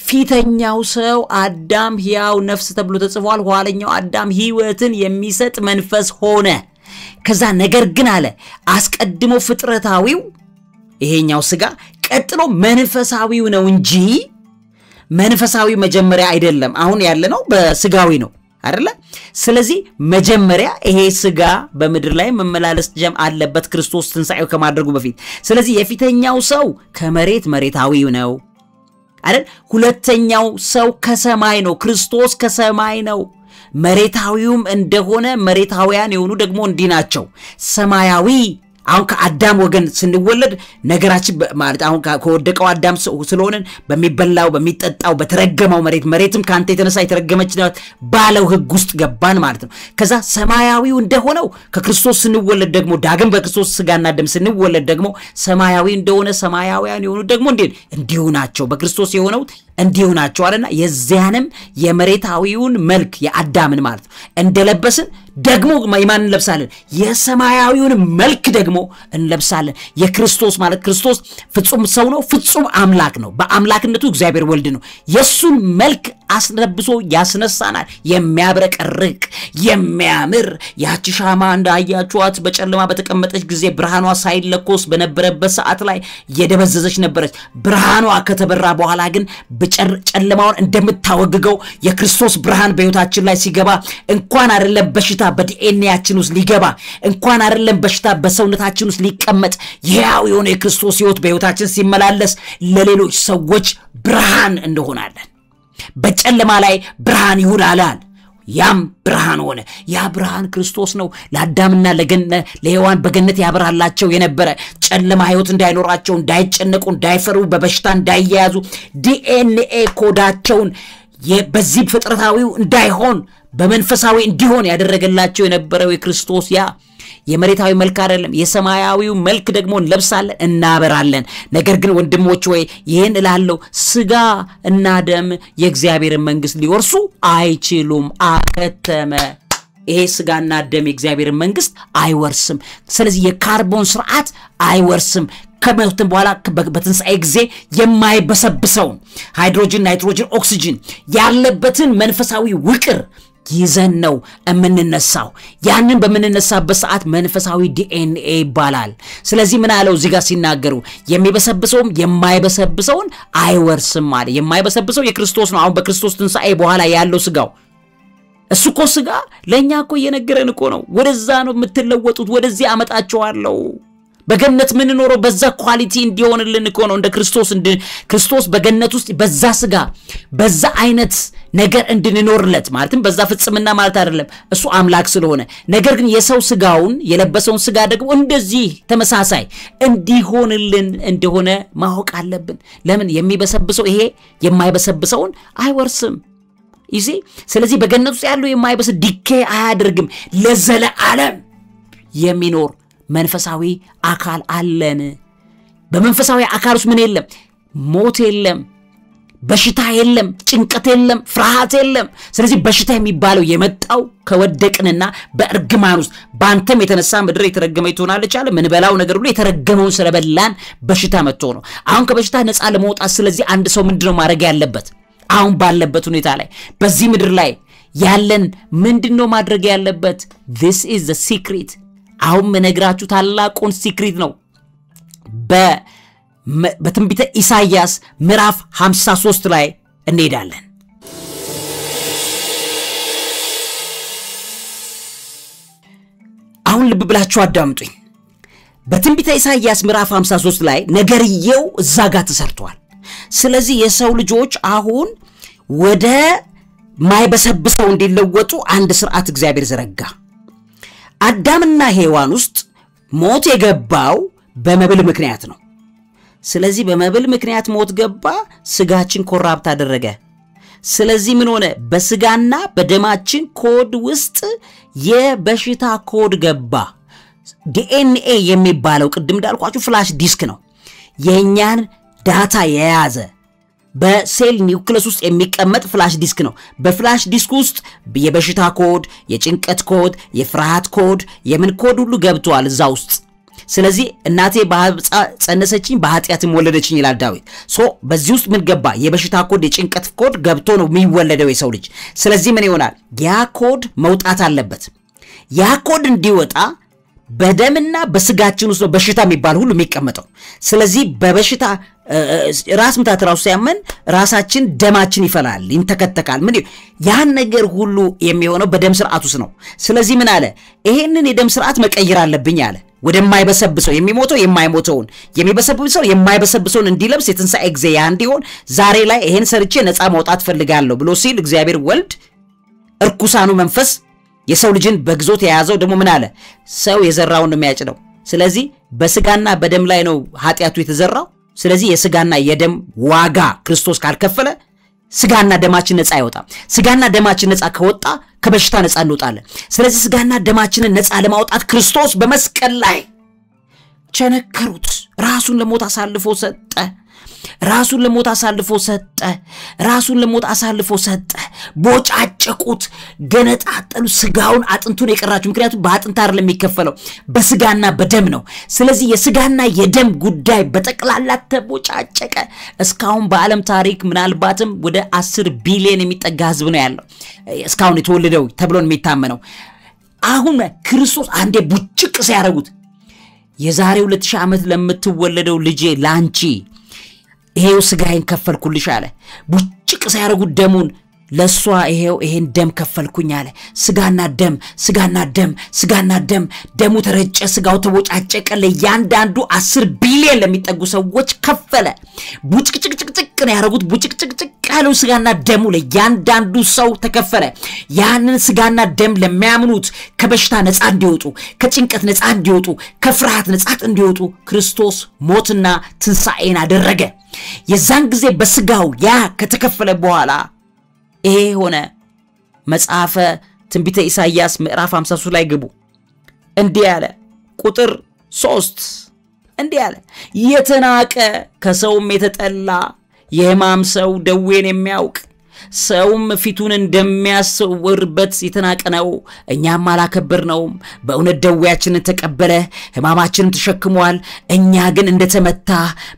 ፊተኛው ሰው አዳም ሕያው ነፍስ ተብሎ ተጽፏል። ኋለኛው አዳም ህይወትን የሚሰጥ መንፈስ ሆነ። ከዛ ነገር ግን አለ አስቀድሞ ፍጥረታዊው ይሄኛው ስጋ ቀጥሎ መንፈሳዊው ነው እንጂ መንፈሳዊ መጀመሪያ አይደለም። አሁን ያለነው በስጋዊ ነው አይደለ? ስለዚህ መጀመሪያ ይሄ ስጋ በምድር ላይ መመላለስ አለበት ክርስቶስ ትንሣኤው ከማድረጉ በፊት። ስለዚህ የፊተኛው ሰው ከመሬት መሬታዊው ነው አይደል? ሁለተኛው ሰው ከሰማይ ነው። ክርስቶስ ከሰማይ ነው። መሬታዊውም እንደሆነ መሬታውያን የሆኑ ደግሞ እንዲህ ናቸው። ሰማያዊ አሁን ከአዳም ወገን ስንወለድ ነገራችን ማለት አሁን ከወደቀው አዳም ስለሆነን በሚበላው በሚጠጣው በተረገመው መሬትም ካንተ የተነሳ የተረገመች ነው ባለው ሕግ ውስጥ ገባን ማለት ነው። ከዛ ሰማያዊው እንደሆነው ከክርስቶስ ስንወለድ ደግሞ ዳግም በክርስቶስ ስጋና ደም ስንወለድ ደግሞ ሰማያዊ እንደሆነ ሰማያውያን የሆኑ ደግሞ እንዲሁ ናቸው። በክርስቶስ የሆነው እንዲሁ ናቸው አለና የዚያንም የመሬታዊውን መልክ የአዳምን ማለት ነው እንደለበስን ደግሞ ማን እንለብሳለን? የሰማያዊውን መልክ ደግሞ እንለብሳለን። የክርስቶስ ማለት ክርስቶስ ፍጹም ሰው ነው፣ ፍጹም አምላክ ነው። በአምላክነቱ እግዚአብሔር ወልድ ነው። የሱን መልክ አስለብሶ ያስነሳናል። የሚያብረቀርቅ የሚያምር ያቺ ሻማ እንዳያችኋት በጨለማ በተቀመጠች ጊዜ ብርሃኗ ሳይለኮስ በነበረበት ሰዓት ላይ የደበዘዘች ነበረች። ብርሃኗ ከተበራ በኋላ ግን ጨለማውን እንደምታወግገው የክርስቶስ ብርሃን በህይወታችን ላይ ሲገባ እንኳን አይደለም በሽታ በዲኤንኤያችን ውስጥ ሊገባ እንኳን አይደለም በሽታ በሰውነታችን ውስጥ ሊቀመጥ ያው የሆነ የክርስቶስ ህይወት በህይወታችን ሲመላለስ ለሌሎች ሰዎች ብርሃን እንደሆናለን። በጨለማ ላይ ብርሃን ይሁናል። ያም ብርሃን ሆነ። ያ ብርሃን ክርስቶስ ነው። ለአዳምና ለሔዋን በገነት ያበራላቸው የነበረ ጨለማ ህይወት እንዳይኖራቸው፣ እንዳይጨነቁ፣ እንዳይፈሩ፣ በበሽታ እንዳይያዙ ዲኤንኤ ኮዳቸውን በዚህ ፍጥረታዊው እንዳይሆን በመንፈሳዊ እንዲሆን ያደረገላቸው የነበረው የክርስቶስ ያ የመሬታዊ መልክ አይደለም። የሰማያዊው መልክ ደግሞ እንለብሳለን፣ እናበራለን። ነገር ግን ወንድሞች ወይ ይሄን እላለሁ ስጋ እና ደም የእግዚአብሔር መንግስት ሊወርሱ አይችሉም። አከተመ። ይሄ ስጋና ደም የእግዚአብሔር መንግስት አይወርስም። ስለዚህ የካርቦን ስርዓት አይወርስም። ከሞትን በኋላ በትንሣኤ ጊዜ የማይበሰብሰውን ሃይድሮጅን፣ ናይትሮጅን፣ ኦክሲጅን ያለበትን መንፈሳዊ ውቅር ይዘን ነው የምንነሳው። ያንን በምንነሳበት ሰዓት መንፈሳዊ ዲኤንኤ ይባላል። ስለዚህ ምን አለው እዚህ ጋር ሲናገሩ የሚበሰብሰውም የማይበሰብሰውን አይወርስም አለ። የማይበሰብሰው የክርስቶስ ነው። አሁን በክርስቶስ ትንሣኤ በኋላ ያለው ስጋው እሱ እኮ ስጋ ለኛ እኮ እየነገረን እኮ ነው። ወደዛ ነው የምትለወጡት፣ ወደዚህ አመጣቸዋለሁ። በገነት ምን ኖሮ በዛ ኳሊቲ እንዲሆንልን እኮ ነው እንደ ክርስቶስ በገነት ውስጥ በዛ ስጋ በዛ አይነት ነገር እንድንኖርለት ማለትም በዛ ፍጽምና ማለት አይደለም እሱ አምላክ ስለሆነ ነገር ግን የሰው ስጋውን የለበሰውን ስጋ ደግሞ እንደዚህ ተመሳሳይ እንዲሆንልን እንደሆነ ማወቅ አለብን ለምን የሚበሰብሰው ይሄ የማይበሰብሰውን አይወርስም ይዚ ስለዚህ በገነት ውስጥ ያለው የማይበሰብ ዲኬ አያደርግም ለዘለዓለም የሚኖር መንፈሳዊ አካል አለን በመንፈሳዊ አካል ውስጥ ምን የለም ሞት የለም በሽታ የለም ጭንቀት የለም ፍርሃት የለም ስለዚህ በሽታ የሚባለው የመጣው ከወደቅንና በእርግማን ውስጥ ባንተም የተነሳ ምድር የተረገመች ትሆናለች አለ ምን በላው ነገር ሁሉ የተረገመውን ስለበላን በሽታ መጥቶ ነው አሁን ከበሽታ ነፃ ለመውጣት ስለዚህ አንድ ሰው ምንድነው ማድረግ ያለበት አሁን ባለበት ሁኔታ ላይ በዚህ ምድር ላይ ያለን ምንድነው ማድረግ ያለበት this is the secret አሁን መነግራችሁ ታላቁን ሲክሬት ነው በትንቢተ ኢሳይያስ ምዕራፍ 53 ላይ እንሄዳለን አሁን ልብ ብላችሁ አዳምጡኝ በትንቢተ ኢሳይያስ ምዕራፍ 53 ላይ ነገርየው እዛ ጋር ተሰርቷል ስለዚህ የሰው ልጆች አሁን ወደ ማይበሰብሰው እንዲለወጡ አንድ ሥርዓት እግዚአብሔር ዘረጋ አዳምና ሔዋን ውስጥ ሞት የገባው በመብል ምክንያት ነው ስለዚህ በመብል ምክንያት ሞት ገባ ስጋችን ኮራፕት አደረገ ስለዚህ ምን ሆነ በስጋና በደማችን ኮድ ውስጥ የበሽታ ኮድ ገባ ዲኤንኤ የሚባለው ቅድም እንዳልኳችሁ ፍላሽ ዲስክ ነው የኛን ዳታ የያዘ በሴል ኒውክለስ ውስጥ የሚቀመጥ ፍላሽ ዲስክ ነው በፍላሽ ዲስክ ውስጥ የበሽታ ኮድ የጭንቀት ኮድ የፍርሃት ኮድ የምን ኮድ ሁሉ ገብቷል እዛ ውስጥ ስለዚህ እናቴ ጸነሰችኝ በኃጢአትም ወለደችኝ ይላል ዳዊት በዚህ ውስጥ ምን ገባ የበሽታ ኮድ የጭንቀት ኮድ ገብቶ ነው የሚወለደው የሰው ልጅ ስለዚህ ምን ይሆናል ያ ኮድ መውጣት አለበት ያ ኮድ እንዲወጣ በደምና በስጋችን ውስጥ ነው በሽታ የሚባል ሁሉ የሚቀመጠው ስለዚህ በበሽታ ራስ ምታት ራሱ ያመን ራሳችን ደማችን ይፈላል ይንተከተካል ምን ያን ነገር ሁሉ የሚሆነው በደም ስርዓት ውስጥ ነው ስለዚህ ምን አለ ይሄንን የደም ስርዓት መቀየር አለብኝ አለ ወደማይበሰብሰው የሚሞተው የማይሞተውን የሚበሰብሰው የማይበሰብሰውን እንዲለብስ የትንሣኤ ጊዜ ያ እንዲሆን ዛሬ ላይ ይሄን ሰርቼ ነፃ ማውጣት ፈልጋለሁ ብሎ ሲል እግዚአብሔር ወልድ እርኩሳኑ መንፈስ የሰው ልጅን በግዞት የያዘው ደግሞ ምን አለ ሰው የዘራውን ነው የሚያጭደው ስለዚህ በስጋና በደም ላይ ነው ኃጢያቱ የተዘራው ስለዚህ የስጋና የደም ዋጋ ክርስቶስ ካልከፈለ ስጋና ደማችን ነፃ አይወጣም ስጋና ደማችን ነፃ ከወጣ ከበሽታ ነፃ እንወጣለን ስለዚህ ስጋና ደማችንን ነፃ ለማውጣት ክርስቶስ በመስቀል ላይ ቸነከሩት ራሱን ለሞት አሳልፎ ሰጠ ራሱን ለሞት አሳልፎ ሰጠ ቦጫጨቁት ገነጣጠሉ ስጋውን አጥንቱን የቀራችሁ ምክንያቱም በአጥንት አይደለም የሚከፈለው በስጋና በደም ነው ስለዚህ የስጋና የደም ጉዳይ በጠቅላላ ተቦጫጨቀ እስካሁን በዓለም ታሪክ ምናልባትም ወደ 10 ቢሊዮን የሚጠጋ ህዝብ ነው ያለው እስካሁን የተወለደው ተብሎን የሚታመነው አሁን ክርስቶስ አንዴ ቡጭቅ ሲያረጉት የዛሬ 2000 ዓመት ለምትወለደው ልጄ ላንቺ ይሄው ስጋዬን ከፈልኩልሽ አለ ቡጭቅ ሲያረጉት ደሙን ለሷ ይሄን ደም ከፈልኩኝ አለ ስጋና ደም ደሙ ተረጨ ስጋው ተቦጫጨቀ ለያንዳንዱ 10 ቢሊዮን ለሚጠጉ ሰዎች ከፈለ ቡጭቅጭቅጭቅ ነው ያረጉት ቡጭቅጭቅጭቅ ያለው ስጋና ደሙ ለያንዳንዱ ሰው ተከፈለ ያንን ስጋና ደም ለሚያምኑት ከበሽታ ነፃ እንዲወጡ ከጭንቀት ነፃ እንዲወጡ ከፍርሃት ነፃ እንዲወጡ ክርስቶስ ሞትና ትንሣኤን አደረገ የዛን ጊዜ በስጋው ያ ከተከፈለ በኋላ ይሄ ሆነ መጽሐፈ ትንቢተ ኢሳይያስ ምዕራፍ 53 ላይ ግቡ እንዲህ ያለ ቁጥር 3 እንዲህ ያለ የተናቀ ከሰውም የተጠላ የሕማም ሰው ደዌን የሚያውቅ ሰውም ፊቱን እንደሚያስወርበት የተናቀ ነው እኛም አላከበርነውም በእውነት ደዌያችንን ተቀበለ ሕማማችንን ተሸክሟል እኛ ግን እንደተመታ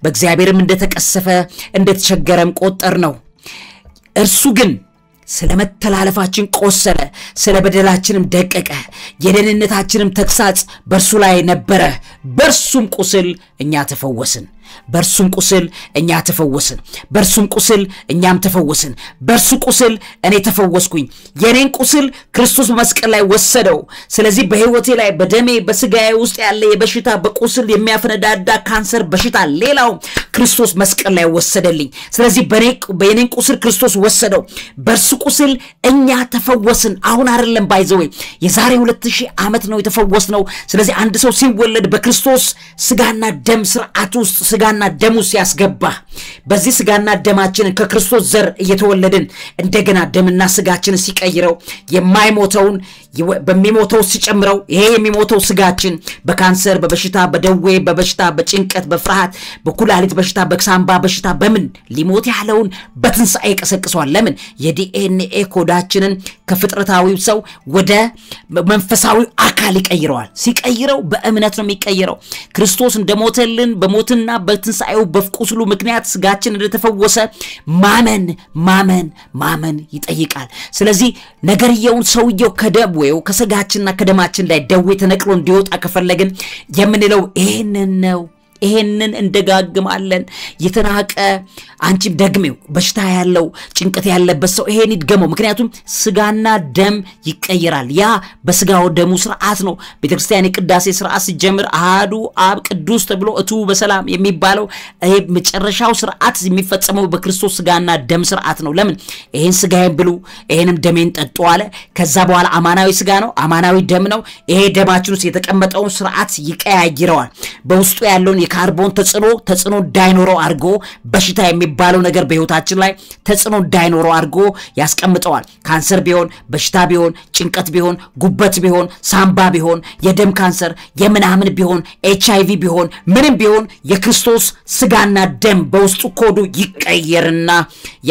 በእግዚአብሔርም እንደተቀሰፈ እንደተቸገረም ቆጠርነው እርሱ ግን ስለመተላለፋችን ቆሰለ ስለበደላችንም ደቀቀ የደህንነታችንም ተግሳጽ በርሱ ላይ ነበረ በርሱም ቁስል እኛ ተፈወስን በእርሱም ቁስል እኛ ተፈወስን በእርሱም ቁስል እኛም ተፈወስን በእርሱ ቁስል እኔ ተፈወስኩኝ የኔን ቁስል ክርስቶስ መስቀል ላይ ወሰደው ስለዚህ በህይወቴ ላይ በደሜ በስጋዬ ውስጥ ያለ የበሽታ በቁስል የሚያፈነዳዳ ካንሰር በሽታ ሌላው ክርስቶስ መስቀል ላይ ወሰደልኝ ስለዚህ በኔን ቁስል ክርስቶስ ወሰደው በእርሱ ቁስል እኛ ተፈወስን አሁን አይደለም ባይዘው የዛሬ 2000 ዓመት ነው የተፈወስነው ስለዚህ አንድ ሰው ሲወለድ በክርስቶስ ስጋና ደም ስርዓት ውስጥ ስጋና ደሙ ሲያስገባ በዚህ ስጋና ደማችን ከክርስቶስ ዘር እየተወለድን እንደገና ደምና ስጋችን ሲቀይረው የማይሞተውን በሚሞተው ሲጨምረው ይሄ የሚሞተው ስጋችን በካንሰር በበሽታ በደዌ በበሽታ በጭንቀት በፍርሃት በኩላሊት በሽታ በሳምባ በሽታ በምን ሊሞት ያለውን በትንሳኤ ቀሰቅሷል ለምን የዲኤንኤ ኮዳችንን ከፍጥረታዊው ሰው ወደ መንፈሳዊ አካል ይቀይረዋል ሲቀይረው በእምነት ነው የሚቀይረው ክርስቶስ እንደሞተልን በሞትና በትንሳኤው በፍቁስሉ ምክንያት ስጋችን እንደተፈወሰ ማመን ይጠይቃል ስለዚህ ነገርየውን ሰውየው ከደዌው ከስጋችንና ከደማችን ላይ ደዌ ተነቅሎ እንዲወጣ ከፈለግን የምንለው ይሄንን ነው ይሄንን እንደጋግማለን የተናቀ አንቺ ደግሜው በሽታ ያለው ጭንቀት ያለበት ሰው ይሄን ይድገመው ምክንያቱም ስጋና ደም ይቀየራል ያ በስጋው ደሙ ስርዓት ነው ቤተክርስቲያን የቅዳሴ ስርዓት ሲጀምር አሐዱ አብ ቅዱስ ተብሎ እቱ በሰላም የሚባለው ይሄ መጨረሻው ስርዓት የሚፈጸመው በክርስቶስ ስጋና ደም ስርዓት ነው ለምን ይሄን ስጋዬን ብሉ ይሄንም ደሜን ጠጡ አለ ከዛ በኋላ አማናዊ ስጋ ነው አማናዊ ደም ነው ይሄ ደማችን ውስጥ የተቀመጠው ስርዓት ይቀያይረዋል በውስጡ ያለውን የካርቦን ተጽዕኖ ዳይኖሮ አርጎ በሽታ የሚባለው ነገር በህይወታችን ላይ ተጽዕኖ ዳይኖሮ አርጎ ያስቀምጠዋል ካንሰር ቢሆን በሽታ ቢሆን ጭንቀት ቢሆን ጉበት ቢሆን ሳምባ ቢሆን የደም ካንሰር የምናምን ቢሆን ኤችአይቪ ቢሆን ምንም ቢሆን የክርስቶስ ስጋና ደም በውስጡ ኮዱ ይቀየርና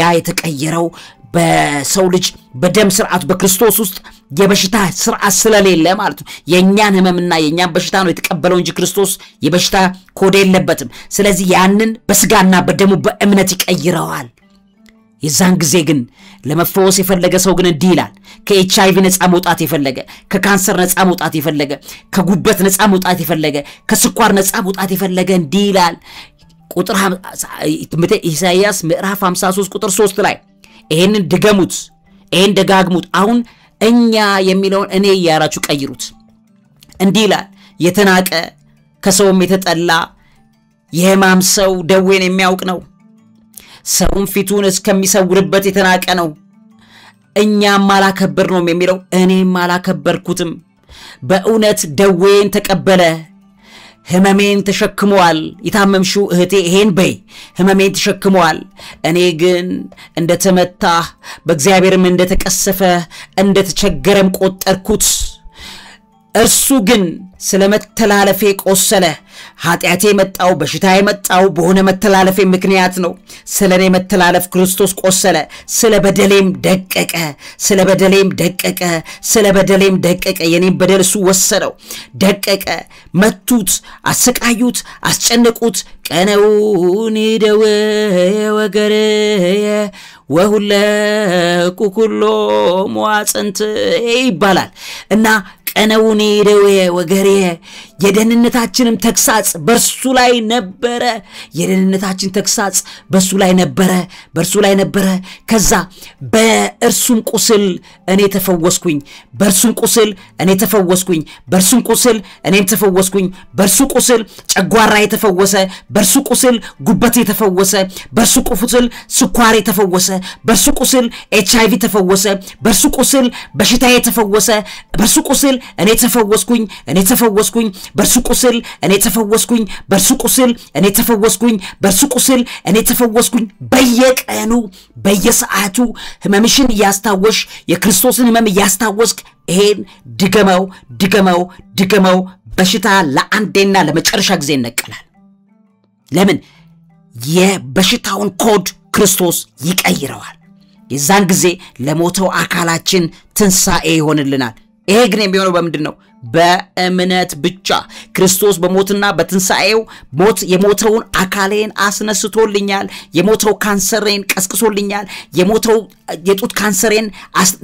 ያ የተቀየረው በሰው ልጅ በደም ስርዓት በክርስቶስ ውስጥ የበሽታ ስርዓት ስለሌለ ማለት ነው የኛን ህመምና የኛን በሽታ ነው የተቀበለው እንጂ ክርስቶስ የበሽታ ኮድ የለበትም ስለዚህ ያንን በስጋና በደሙ በእምነት ይቀይረዋል የዛን ጊዜ ግን ለመፈወስ የፈለገ ሰው ግን እንዲህ ይላል ከኤችአይቪ ነፃ መውጣት የፈለገ ከካንሰር ነፃ መውጣት የፈለገ ከጉበት ነፃ መውጣት የፈለገ ከስኳር ነፃ መውጣት የፈለገ እንዲህ ይላል ቁጥር ኢሳይያስ ምዕራፍ 53 ቁጥር 3 ላይ ይሄንን ድገሙት ይሄን ደጋግሙት አሁን እኛ የሚለውን እኔ ያራቹ ቀይሩት እንዲህ ይላል የተናቀ ከሰውም የተጠላ የህማም ሰው ደዌን የሚያውቅ ነው ሰውም ፊቱን እስከሚሰውርበት የተናቀ ነው እኛም አላከበር ነው የሚለው እኔም አላከበርኩትም በእውነት ደዌን ተቀበለ ህመሜን ተሸክሟል ይታመምሽው እህቴ ይሄን በይ ህመሜን ተሸክሟል እኔ ግን እንደተመታ በእግዚአብሔርም እንደተቀሰፈ እንደተቸገረም ቆጠርኩት እርሱ ግን ስለመተላለፌ ቆሰለ ኃጢአቴ መጣው በሽታዬ መጣው በሆነ መተላለፌ ምክንያት ነው ስለኔ መተላለፍ ክርስቶስ ቆሰለ ስለበደሌም ደቀቀ የኔን በደል እሱ ወሰደው ደቀቀ መቱት አሰቃዩት አስጨነቁት ቀነውን ደዌ ወገሬ ወሁለቁ ኩሎ ሟጽንት ይባላል እና ቀነውን ደዌ ወገሬ የደህንነታችንም ተክሳጽ በርሱ ላይ ነበረ የደህንነታችን ተክሳጽ በርሱ ላይ ነበረ ከዛ በእርሱም ቁስል እኔ ተፈወስኩኝ በርሱም ቁስል እኔም ተፈወስኩኝ በርሱ ቁስል ጨጓራ የተፈወሰ በርሱ ቁስል ጉበት የተፈወሰ በርሱ ቁስል ስኳር የተፈወሰ በርሱ ቁስል ኤችአይቪ ተፈወሰ በርሱ ቁስል በሽታ የተፈወሰ በርሱ ቁስል እኔ ተፈወስኩኝ በርሱ ቁስል እኔ ተፈወስኩኝ በየቀኑ በየሰዓቱ ህመምሽን ያስታወሽ የክርስቶስን ህመም ያስታወስክ ይሄን ድገመው በሽታ ለአንዴና ለመጨረሻ ጊዜ ይነቀላል ለምን የበሽታውን ኮድ ክርስቶስ ይቀይረዋል የዛን ጊዜ ለሞተው አካላችን ትንሳኤ ይሆንልናል ይሄ ግን የሚሆነው በምንድነው? በእምነት ብቻ። ክርስቶስ በሞትና በትንሳኤው ሞት የሞተውን አካሌን አስነስቶልኛል። የሞተው ካንሰሬን ቀስቅሶልኛል። የሞተው የጡት ካንሰሬን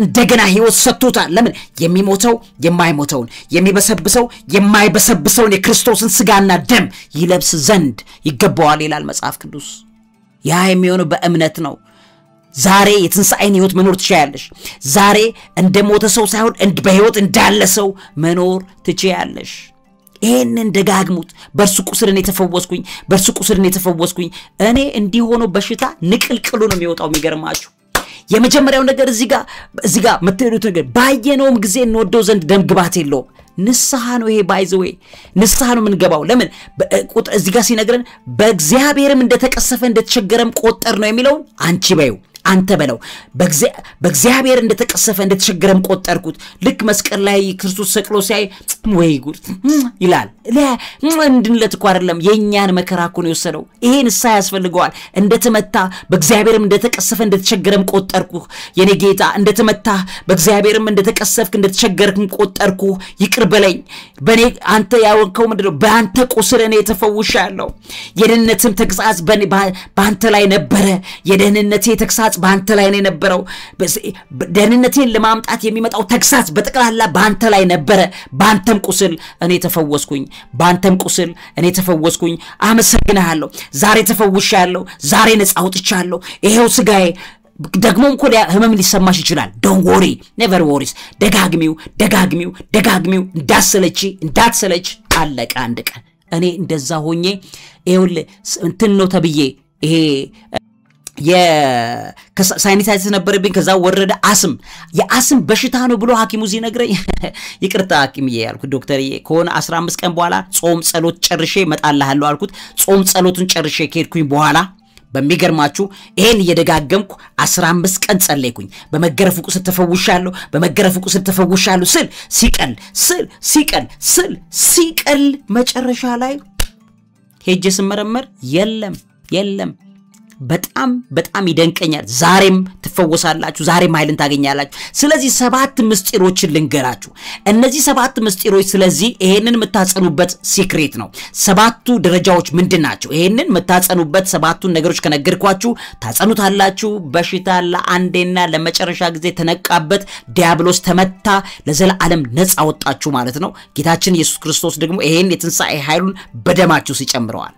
እንደገና ሕይወት ሰጥቶታል። ለምን? የሚሞተው የማይሞተውን የሚበሰብሰው የማይበሰብሰውን የክርስቶስን ስጋና ደም ይለብስ ዘንድ ይገባዋል ይላል መጽሐፍ ቅዱስ። ያ የሚሆነው በእምነት ነው። ዛሬ የትንሳኤን ሕይወት መኖር ትችያለሽ። ዛሬ እንደሞተ ሰው ሳይሆን በሕይወት እንዳለ ሰው መኖር ትችያለሽ። ይሄንን ደጋግሙት። በእርሱ ቁስል እኔ ተፈወስኩኝ፣ በእርሱ ቁስል እኔ ተፈወስኩኝ። እኔ እንዲሆኑ በሽታ ንቅልቅሉ ነው የሚወጣው። የሚገርማችሁ የመጀመሪያው ነገር እዚህ ጋር የምትሄዱት ነገር ባየነውም ጊዜ እንወደው ዘንድ ደም ግባት የለውም። ንስሐ ነው ይሄ። ባይዘዌ ንስሐ ነው የምንገባው። ለምን? ቁጥር እዚህ ጋር ሲነግረን በእግዚአብሔርም እንደተቀሰፈ እንደተቸገረም ቆጠር ነው የሚለውን አንቺ በዩ አንተ በለው። በእግዚአብሔር እንደተቀሰፈ እንደተቸገረም ቆጠርኩት። ልክ መስቀል ላይ ክርስቶስ ሰቅሎ ሲያይ ወይ ጉድ ይላል። እንድንለት እኮ አይደለም የኛን መከራ እኮ ነው የወሰደው። ይሄ ንስሐ ያስፈልገዋል። እንደተመታ በእግዚአብሔርም እንደተቀሰፈ እንደተቸገረም ቆጠርኩህ። የኔ ጌታ እንደተመታ በእግዚአብሔርም እንደተቀሰፍክ እንደተቸገርክም ቆጠርኩህ። ይቅር በለኝ። በኔ አንተ ያወንከው ምንድነው? በአንተ ቁስል እኔ ተፈውሻለሁ። የደህንነትም ተግሳጽ በአንተ ላይ ነበረ። የደህንነቴ ተግሳጽ በአንተ ላይ ነው የነበረው። ደህንነቴን ለማምጣት የሚመጣው ተግሳጽ በጠቅላላ በአንተ ላይ ነበረ። በአንተም ቁስል እኔ ተፈወስኩኝ። በአንተም ቁስል እኔ ተፈወስኩኝ። አመሰግናለሁ። ዛሬ ተፈውሻለሁ። ዛሬ ነፃ አውጥቻለሁ። ይሄው ስጋዬ ደግሞ እንኳን ህመም ሊሰማሽ ይችላል። ዶንት ወሪ ኔቨር ወሪስ። ደጋግሚው እንዳትሰለች። አለቀ አንድ ቀን። እኔ እንደዛ ሆኜ ይኸውልህ እንትን ነው ተብዬ ይሄ የሳይኒታይተስ ነበረብኝ። ከዛ ወረደ የአስም በሽታ ነው ብሎ ሐኪሙ ሲነግረኝ ይቅርታ ሐኪምዬ ያልኩት ዶክተርዬ ከሆነ 15 ቀን በኋላ ጾም ጸሎት ጨርሼ እመጣልሃለሁ አልኩት። ጾም ጸሎቱን ጨርሼ ከሄድኩኝ በኋላ በሚገርማችሁ ይሄን እየደጋገምኩ 15 ቀን ጸለይኩኝ። በመገረፉ ቁስል ተፈውሻለሁ ሲቀል መጨረሻ ላይ ሄጄ ስመረመር የለም። በጣም ይደንቀኛል። ዛሬም ትፈወሳላችሁ፣ ዛሬም ኃይልን ታገኛላችሁ። ስለዚህ 7 ምስጢሮችን ልንገራችሁ። እነዚህ 7 ምስጢሮች ስለዚህ ይሄንን የምታጸኑበት ሲክሬት ነው። 7ቱ ደረጃዎች ምንድናቸው? ይሄንን የምታጸኑበት 7ቱን ነገሮች ከነገርኳችሁ ታጸኑታላችሁ። በሽታ ለአንዴና ለመጨረሻ ጊዜ ተነቃበት። ዲያብሎስ ተመታ፣ ለዘላለም ነፃ ወጣችሁ ማለት ነው። ጌታችን ኢየሱስ ክርስቶስ ደግሞ ይሄን የትንሣኤ ኃይሉን በደማችሁ ሲጨምረዋል።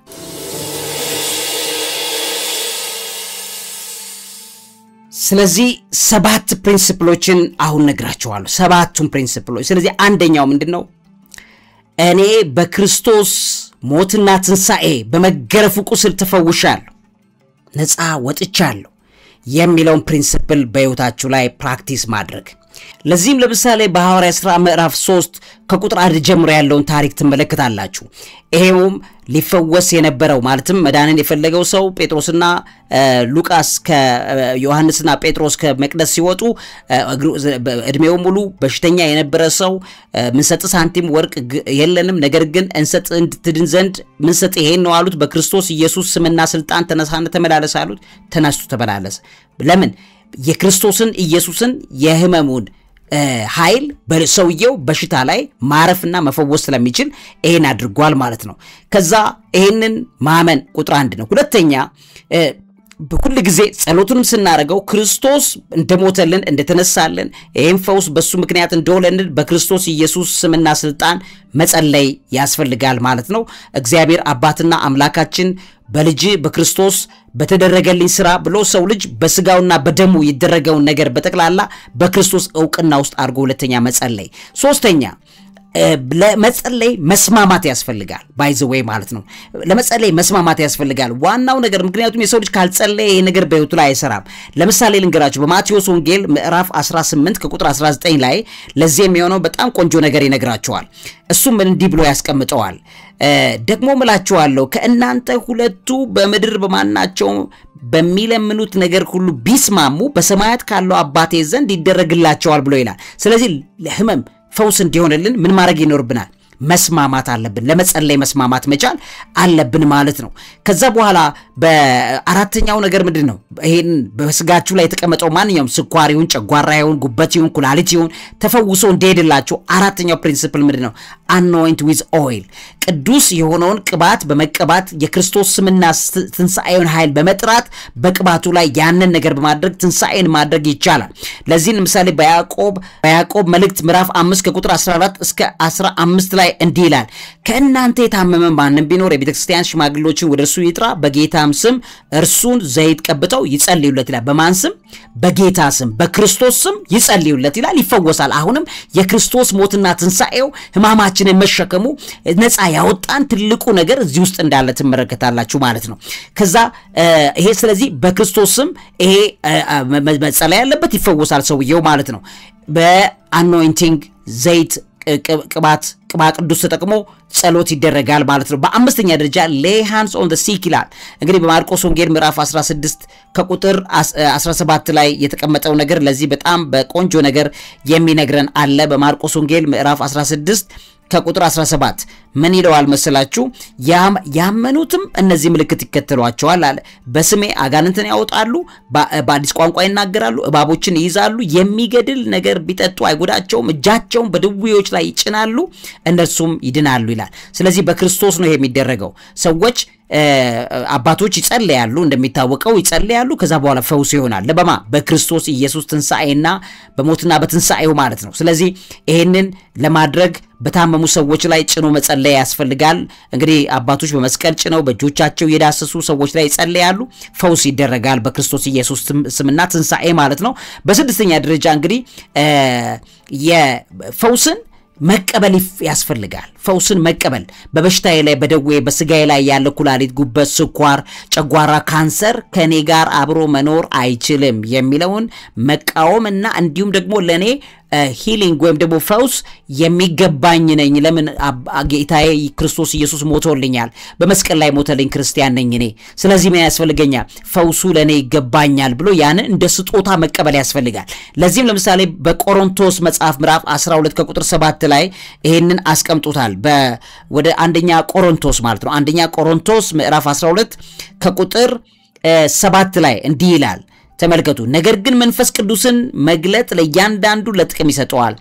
ስለዚህ 7 ፕሪንሲፕሎችን አሁን ነግራችኋለሁ። 7ቱን ፕሪንሲፕሎች። ስለዚህ አንደኛው ምንድነው? እኔ በክርስቶስ ሞትና ትንሣኤ በመገረፉ ቁስል ተፈውሻለሁ፣ ነፃ ወጥቻለሁ የሚለውን ፕሪንሲፕል በሕይወታችሁ ላይ ፕራክቲስ ማድረግ። ለዚህም ለምሳሌ በሐዋርያት ሥራ ምዕራፍ 3 ከቁጥር 1 ጀምሮ ያለውን ታሪክ ትመለከታላችሁ። ይሄውም ሊፈወስ የነበረው ማለትም መዳንን የፈለገው ሰው ጴጥሮስና ሉቃስ ከዮሐንስና ጴጥሮስ ከመቅደስ ሲወጡ እድሜው ሙሉ በሽተኛ የነበረ ሰው ምንሰጥ ሳንቲም ወርቅ የለንም፣ ነገር ግን እንሰጥ እንድትድን ዘንድ ምንሰጥ ይሄን ነው አሉት። በክርስቶስ ኢየሱስ ስምና ስልጣን ተነሳና ተመላለስ አሉት። ተነስቶ ተመላለሰ። ለምን? የክርስቶስን ኢየሱስን የህመሙን ኃይል በሰውየው በሽታ ላይ ማረፍና መፈወስ ስለሚችል ይሄን አድርጓል ማለት ነው። ከዛ ይሄንን ማመን ቁጥር 1 ነው። ሁለተኛ በኩል ጊዜ ጸሎቱንም ስናረጋው ክርስቶስ እንደሞተልን እንደተነሳልን ይሄን ፈውስ በሱ ምክንያት እንደሆነልን በክርስቶስ ኢየሱስ ስምና ስልጣን መጸለይ ያስፈልጋል ማለት ነው። እግዚአብሔር አባትና አምላካችን በልጅ በክርስቶስ በተደረገልኝ ስራ ብሎ ሰው ልጅ በስጋውና በደሙ ይደረገውን ነገር በተክላላ በክርስቶስ ዕውቅና ውስጥ አድርጎ ሁለተኛ መጸለይ። ሶስተኛ ለመጸለይ መስማማት ያስፈልጋል። ባይ ዘ ዌይ ማለት ነው። ለመጸለይ መስማማት ያስፈልጋል ዋናው ነገር። ምክንያቱም የሰው ልጅ ካልጸለየ ይሄ ነገር በህይወቱ ላይ አይሰራም። ለምሳሌ ልንገራችሁ። በማቴዎስ ወንጌል ምዕራፍ 18 ከቁጥር 19 ላይ ለዚህ የሚሆነው በጣም ቆንጆ ነገር ይነግራቸዋል። እሱም እንዲህ ብሎ ያስቀምጠዋል። ደግሞ እላችኋለሁ ከእናንተ ሁለቱ በምድር በማናቸው በሚለምኑት ነገር ሁሉ ቢስማሙ በሰማያት ካለው አባቴ ዘንድ ይደረግላቸዋል ብሎ ይላል። ስለዚህ ለህመም ፈውስ እንዲሆንልን ምን ማድረግ ይኖርብናል? መስማማት አለብን። ለመጸለይ መስማማት መቻል አለብን ማለት ነው። ከዛ በኋላ በአራተኛው ነገር ምንድነው ይሄን በስጋችሁ ላይ የተቀመጠው ማንኛውም ስኳር ይሁን ጨጓራ ይሁን ጉበት ይሁን ኩላሊት ይሁን ተፈውሶ እንደሄድላችሁ አራተኛው ፕሪንሲፕል ምንድነው anoint with oil ቅዱስ የሆነውን ቅባት በመቀባት የክርስቶስ ስምና ትንሳኤውን ኃይል በመጥራት በቅባቱ ላይ ያንን ነገር በማድረግ ትንሳኤን ማድረግ ይቻላል ለዚህ ለምሳሌ በያዕቆብ መልእክት ምዕራፍ 5 ከቁጥር 14 እስከ 15 ላይ እንዲህ ይላል ከእናንተ የታመመ ማንም ቢኖር የቤተክርስቲያን ሽማግሌዎችን ወደርሱ ይጥራ በጌታም ስም እርሱን ዘይት ቀብተው ይጸልዩለት ይላል በማን ስም በጌታ ስም በክርስቶስ ስም ይጸልዩለት ይላል ይፈወሳል አሁንም የክርስቶስ ሞትና ትንሳኤው ህማማችንን መሸከሙ ነፃ ያወጣን ትልቁ ነገር እዚህ ውስጥ እንዳለ ተመረከታላችሁ ማለት ነው ከዛ ይሄ ስለዚህ በክርስቶስ ስም ይሄ መጸለይ ያለበት ይፈወሳል ሰውየው ማለት ነው በአኖይንቲንግ ዘይት ቅባት ቅዱስ ተጠቅሞ ጸሎት ይደረጋል ማለት ነው በአምስተኛ ደረጃ lay hands on the sick ይላል እንግዲህ በማርቆስ ወንጌል ምዕራፍ 16 ከቁጥር 17 ላይ የተቀመጠው ነገር ለዚህ በጣም በቆንጆ ነገር የሚነግረን አለ በማርቆስ ወንጌል ምዕራፍ 16 ከቁጥር 17 ምን ይለዋል መሰላችሁ ያመኑትም እነዚህ ምልክት ይከተሏቸዋል አለ በስሜ አጋንንትን ያወጣሉ በአዲስ ቋንቋ ይናገራሉ እባቦችን ይይዛሉ የሚገድል ነገር ቢጠጡ አይጎዳቸውም እጃቸውን በድውዮች ላይ ይጭናሉ እነርሱም ይድናሉ ይላል ስለዚህ በክርስቶስ ነው የሚደረገው ሰዎች አባቶች ይጸልያሉ እንደሚታወቀው ይጸልያሉ ከዛ በኋላ ፈውስ ይሆናል ለበማ በክርስቶስ ኢየሱስ ትንሳኤና በሞትና በትንሳኤው ማለት ነው ስለዚህ ይሄንን ለማድረግ በታመሙ ሰዎች ላይ ጭኖ መጸለይ ያስፈልጋል እንግዲህ አባቶች በመስቀል ጭነው በእጆቻቸው የዳሰሱ ሰዎች ላይ ይጸልያሉ ፈውስ ይደረጋል በክርስቶስ ኢየሱስ ስምና ትንሳኤ ማለት ነው በስድስተኛ ደረጃ እንግዲህ የፈውስን መቀበል ያስፈልጋል ፈውስን መቀበል በበሽታዬ ላይ በደዌ በስጋዬ ላይ ያለ ኩላሊት ጉበት ስኳር ጨጓራ ካንሰር ከኔ ጋር አብሮ መኖር አይችልም የሚለውን መቃወምና እንዲሁም ደግሞ ለኔ ሂሊንግ ወይም ደግሞ ፈውስ የሚገባኝ ነኝ ለምን ጌታዬ ክርስቶስ ኢየሱስ ሞቶልኛል በመስቀል ላይ ሞተልኝ ክርስቲያን ነኝ እኔ ስለዚህ ምን ያስፈልገኛል ፈውሱ ለኔ ይገባኛል ብሎ ያን እንደ ስጦታ መቀበል ያስፈልጋል ለዚህም ለምሳሌ በቆሮንቶስ መጽሐፍ ምዕራፍ 12 ከቁጥር 7 ላይ ይሄንን አስቀምጡታል ወደ አንደኛ ቆሮንቶስ ማለት ነው አንደኛ ቆሮንቶስ ምዕራፍ 12 ከቁጥር 7 ላይ እንዲህ ይላል ተመልከቱ ነገር ግን መንፈስ ቅዱስን መግለጥ ለእያንዳንዱ ለጥቅም ይሰጠዋል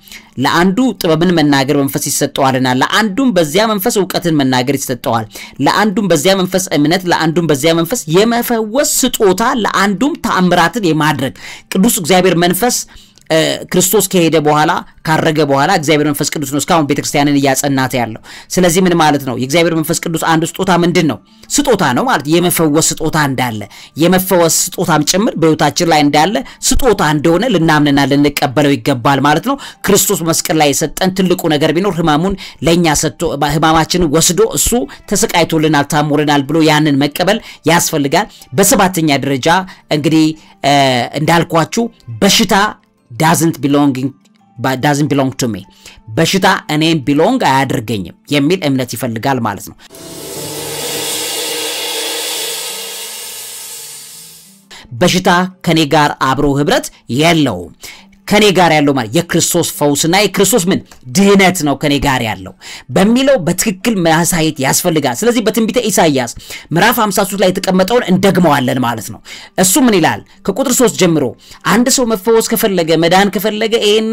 ለአንዱ ጥበብን መናገር መንፈስ ይሰጠዋልና ለአንዱም በዚያ መንፈስ ዕውቀትን መናገር ይሰጠዋል ለአንዱም በዚያ መንፈስ እምነት ለአንዱም በዚያ መንፈስ የመፈወስ ስጦታ ለአንዱም ተአምራትን የማድረግ ቅዱስ እግዚአብሔር መንፈስ ክርስቶስ ከሄደ በኋላ ካረገ በኋላ እግዚአብሔር መንፈስ ቅዱስ ነው እስካሁን ቤተክርስቲያንን ያጸናተ ያለው ስለዚህ ምን ማለት ነው የእግዚአብሔር መንፈስ ቅዱስ አንዱ ስጦታ ምንድነው ስጦታ ነው ማለት የመፈወስ ስጦታ እንዳለ የመፈወስ ስጦታም ጭምር በህይወታችን ላይ እንዳለ ስጦታ እንደሆነ ልናምንና ልንቀበለው ይገባል ማለት ነው ክርስቶስ መስቀል ላይ የሰጠን ትልቁ ነገር ቢኖር ህማሙን ለኛ ሰጥቶ ህማማችንን ወስዶ እሱ ተሰቃይቶልናል ታሞልናል ብሎ ያንን መቀበል ያስፈልጋል በሰባተኛ ደረጃ እንግዲህ እንዳልኳችሁ በሽታ doesn't belong to me በሽታ እኔን belong አያደርገኝም የሚል እምነት ይፈልጋል ማለት ነው በሽታ ከኔ ጋር አብሮ ህብረት የለውም ከኔ ጋር ያለው ማለት የክርስቶስ ፈውስና የክርስቶስ ምን ድህነት ነው ከኔ ጋር ያለው በሚለው በትክክል ማሳየት ያስፈልጋል ስለዚህ በትንቢተ ኢሳይያስ ምዕራፍ 53 ላይ የተቀመጠውን እንደግመዋለን ማለት ነው እሱ ምን ይላል ከቁጥር 3 ጀምሮ አንድ ሰው መፈወስ ከፈለገ መዳን ከፈለገ ይሄን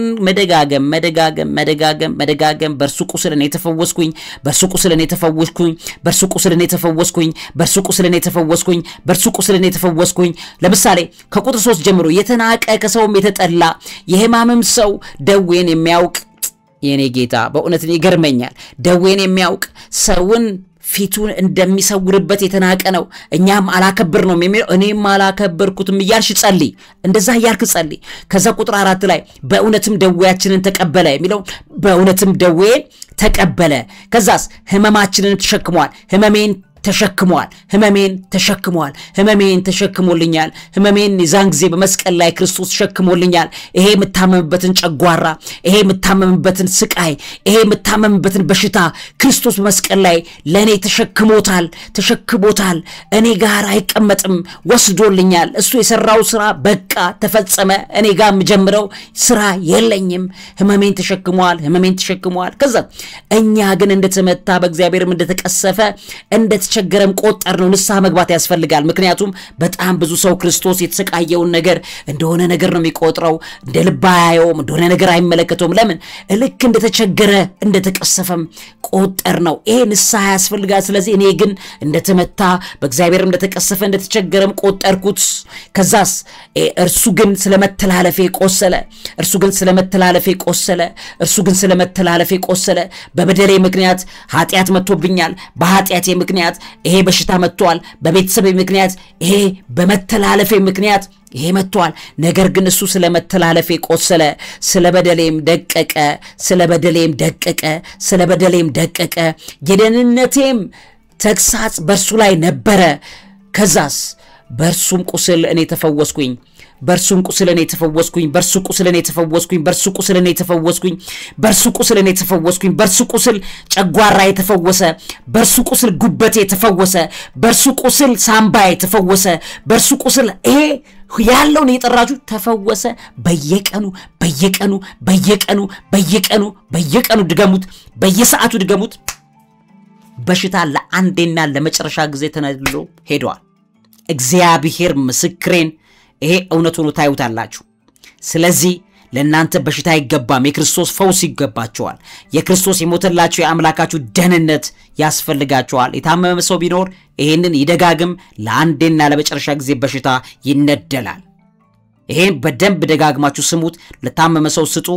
መደጋገም በርሱ ቁስል እኔ ተፈወስኩኝ በርሱ ቁስል እኔ ተፈወስኩኝ በርሱ ቁስል እኔ ተፈወስኩኝ በርሱ ቁስል እኔ ተፈወስኩኝ በርሱ ቁስል እኔ ተፈወስኩኝ ለምሳሌ ከቁጥር 3 ጀምሮ የተናቀ ከሰውም የተጠላ የህማምም ሰው ደዌን የሚያውቅ የኔ ጌታ በእውነት ይገርመኛል ደዌን የሚያውቅ ሰውን ፊቱን እንደሚሰውርበት የተናቀ ነው እኛም አላከበር ነው የሚለው እኔም አላከበርኩትም ይያልሽ ጸልይ እንደዛ ያርክ ጸልይ ከዛ ቁጥር 4 ላይ በእውነትም ደዌያችንን ተቀበለ የሚለው በእውነትም ደዌን ተቀበለ ከዛስ ህመማችንን ተሸክሟል ህመሜን ተሸክሞልኛል ህመሜን ይዛን ጊዜ በመስቀል ላይ ክርስቶስ ተሸክሞልኛል ይሄ የምታመምበትን ጨጓራ ይሄ የምታመምበትን ስቃይ ይሄ የምታመምበትን በሽታ ክርስቶስ በመስቀል ላይ ለኔ ተሸክሞታል እኔ ጋር አይቀመጥም ወስዶልኛል እሱ የሰራው ስራ በቃ ተፈጸመ እኔ ጋር የምጀምረው ስራ የለኝም ህመሜን ተሸክሟል ከዛ እኛ ግን እንደተመታ በእግዚአብሔርም እንደተቀሰፈ እንደተቸገረም ቆጠርነው። ንስሐ መግባት ያስፈልጋል። ምክንያቱም በጣም ብዙ ሰው ክርስቶስ የተሰቃየውን ነገር እንደሆነ ነገር ነው የሚቆጥረው። እንደ ልብ አያየውም፣ እንደሆነ ነገር አይመለከተውም። ለምን? ልክ እንደተቸገረ እንደተቀሰፈም ቆጠርነው። ይሄ ንስሐ ያስፈልጋል። ስለዚህ እኔ ግን እንደተመታ በእግዚአብሔር እንደተቀሰፈ እንደተቸገረም ቆጠርኩት። ከዛስ እርሱ ግን ስለመተላለፌ ቆሰለ፣ እርሱ ግን ስለመተላለፌ ቆሰለ፣ እርሱ ግን ስለመተላለፌ ቆሰለ። በበደሌ ምክንያት ኃጢአት መጥቶብኛል። በኃጢአቴ ምክንያት ይሄ በሽታ መጥቷል። በቤተሰቤ ምክንያት ይሄ በመተላለፌ ምክንያት ይሄ መጥቷል። ነገር ግን እሱ ስለመተላለፌ ቆሰለ፣ ስለበደሌም ደቀቀ፣ ስለበደሌም ደቀቀ፣ ስለበደሌም ደቀቀ። የደህንነቴም ተግሳጽ በእርሱ ላይ ነበረ። ከዛስ በእርሱም ቁስል እኔ ተፈወስኩኝ፣ በእርሱም ቁስል እኔ ተፈወስኩኝ፣ በእርሱ ቁስል እኔ ተፈወስኩኝ፣ በእርሱ ቁስል እኔ ተፈወስኩኝ፣ በእርሱ ቁስል እኔ ተፈወስኩኝ፣ በእርሱ ቁስል ጨጓራ የተፈወሰ፣ በእርሱ ቁስል ጉበቴ የተፈወሰ፣ በእርሱ ቁስል ሳምባ የተፈወሰ፣ በእርሱ ቁስል ይሄ ያለውን የጠራችሁ ተፈወሰ። በየቀኑ በየቀኑ በየቀኑ በየቀኑ በየቀኑ ድገሙት፣ በየሰዓቱ ድገሙት። በሽታ ለአንዴና ለመጨረሻ ጊዜ ተነድሎ ሄዷል። እግዚአብሔር ምስክሬን ይሄ እውነት ሆኖ ታዩታላችሁ። ስለዚህ ለእናንተ በሽታ አይገባም፣ የክርስቶስ ፈውስ ይገባችኋል። የክርስቶስ የሞተላችሁ የአምላካችሁ ደህንነት ያስፈልጋችኋል። የታመመ ሰው ቢኖር ይሄንን ይደጋግም። ለአንዴና ለመጨረሻ ጊዜ በሽታ ይነደላል። ይሄን በደንብ ደጋግማችሁ ስሙት። ለታመመ ሰው ስጡ፣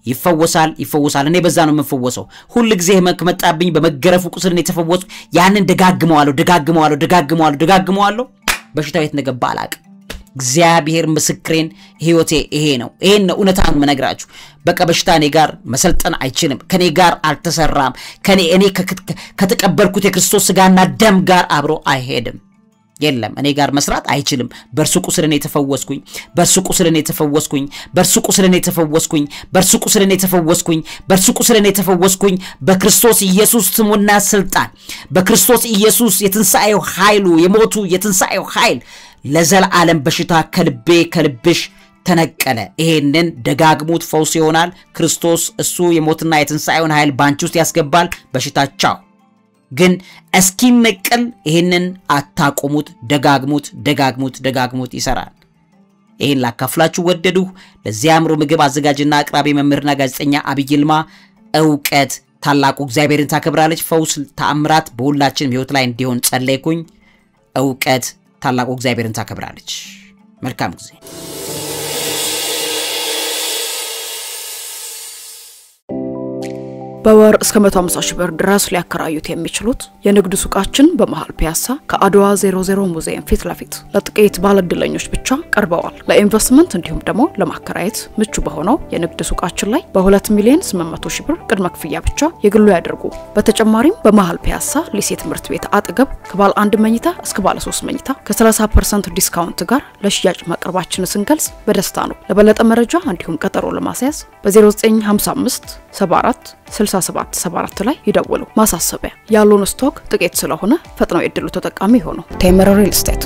ይፈወሳል፣ ይፈወሳል። እኔ በዛ ነው የምፈወሰው። ሁሉ ጊዜ ህመም ከመጣብኝ በመገረፉ ቁስል ነው የተፈወስኩ። ያንን ደጋግመዋለሁ፣ ደጋግመዋለሁ፣ ደጋግመዋለሁ፣ ደጋግመዋለሁ። በሽታው የት እንደገባ አላውቅም። እግዚአብሔር ምስክሬን ህይወቴ ይሄ ነው። ይሄን ነው እውነታውን መነግራችሁ። በቃ በሽታ እኔ ጋር መሰልጠን አይችልም። ከኔ ጋር አልተሰራም። እኔ ከተቀበልኩት የክርስቶስ ሥጋና ደም ጋር አብሮ አይሄድም። የለም እኔ ጋር መስራት አይችልም። በእርሱ ቁስል እኔ ተፈወስኩኝ፣ በእርሱ ቁስል እኔ ተፈወስኩኝ፣ በእርሱ ቁስል እኔ ተፈወስኩኝ፣ በእርሱ ቁስል እኔ ተፈወስኩኝ፣ በእርሱ ቁስል እኔ ተፈወስኩኝ። በክርስቶስ ኢየሱስ ስሙና ስልጣን፣ በክርስቶስ ኢየሱስ የትንሣኤው ኃይሉ፣ የሞቱ የትንሣኤው ኃይል ለዘላለም በሽታ ከልብሽ ተነቀለ። ይሄንን ደጋግሙት፣ ፈውስ ይሆናል። ክርስቶስ እሱ የሞትና የትንሣኤውን ኃይል ባንቺ ውስጥ ያስገባል። በሽታቻው ግን እስኪነቀል ይሄንን አታቆሙት። ደጋግሙት፣ ደጋግሙት፣ ደጋግሙት፣ ይሰራል። ይሄን ላካፍላችሁ ወደድሁ። ለዚህ አእምሮ ምግብ አዘጋጅና አቅራቢ መምህርና ጋዜጠኛ አብይ ይልማ። ዕውቀት ታላቁ እግዚአብሔርን ታከብራለች። ፈውስ፣ ተአምራት በሁላችንም ሕይወት ላይ እንዲሆን ጸለይኩኝ። ዕውቀት ታላቁ እግዚአብሔርን ታከብራለች። መልካም ጊዜ። በወር እስከ 150 ሺህ ብር ድረስ ሊያከራዩት የሚችሉት የንግድ ሱቃችን በመሃል ፒያሳ ከአድዋ 00 ሙዚየም ፊት ለፊት ለጥቂት ባለድለኞች ብቻ ቀርበዋል። ለኢንቨስትመንት እንዲሁም ደግሞ ለማከራየት ምቹ በሆነው የንግድ ሱቃችን ላይ በ2 ሚሊዮን 800 ሺህ ብር ቅድመ ክፍያ ብቻ የግሉ ያድርጉ። በተጨማሪም በመሃል ፒያሳ ሊሴ ትምህርት ቤት አጠገብ ከባለ 1 መኝታ እስከ ባለ 3 መኝታ ከ30% ዲስካውንት ጋር ለሽያጭ ማቅረባችን ስንገልጽ በደስታ ነው። ለበለጠ መረጃ እንዲሁም ቀጠሮ ለማስያዝ በ0955 74 6774 ላይ ይደውሉ። ማሳሰቢያ፣ ያሉን ስቶክ ጥቂት ስለሆነ ፈጥነው የድሉ ተጠቃሚ ሆኑ። ቴምር ሪል ስቴት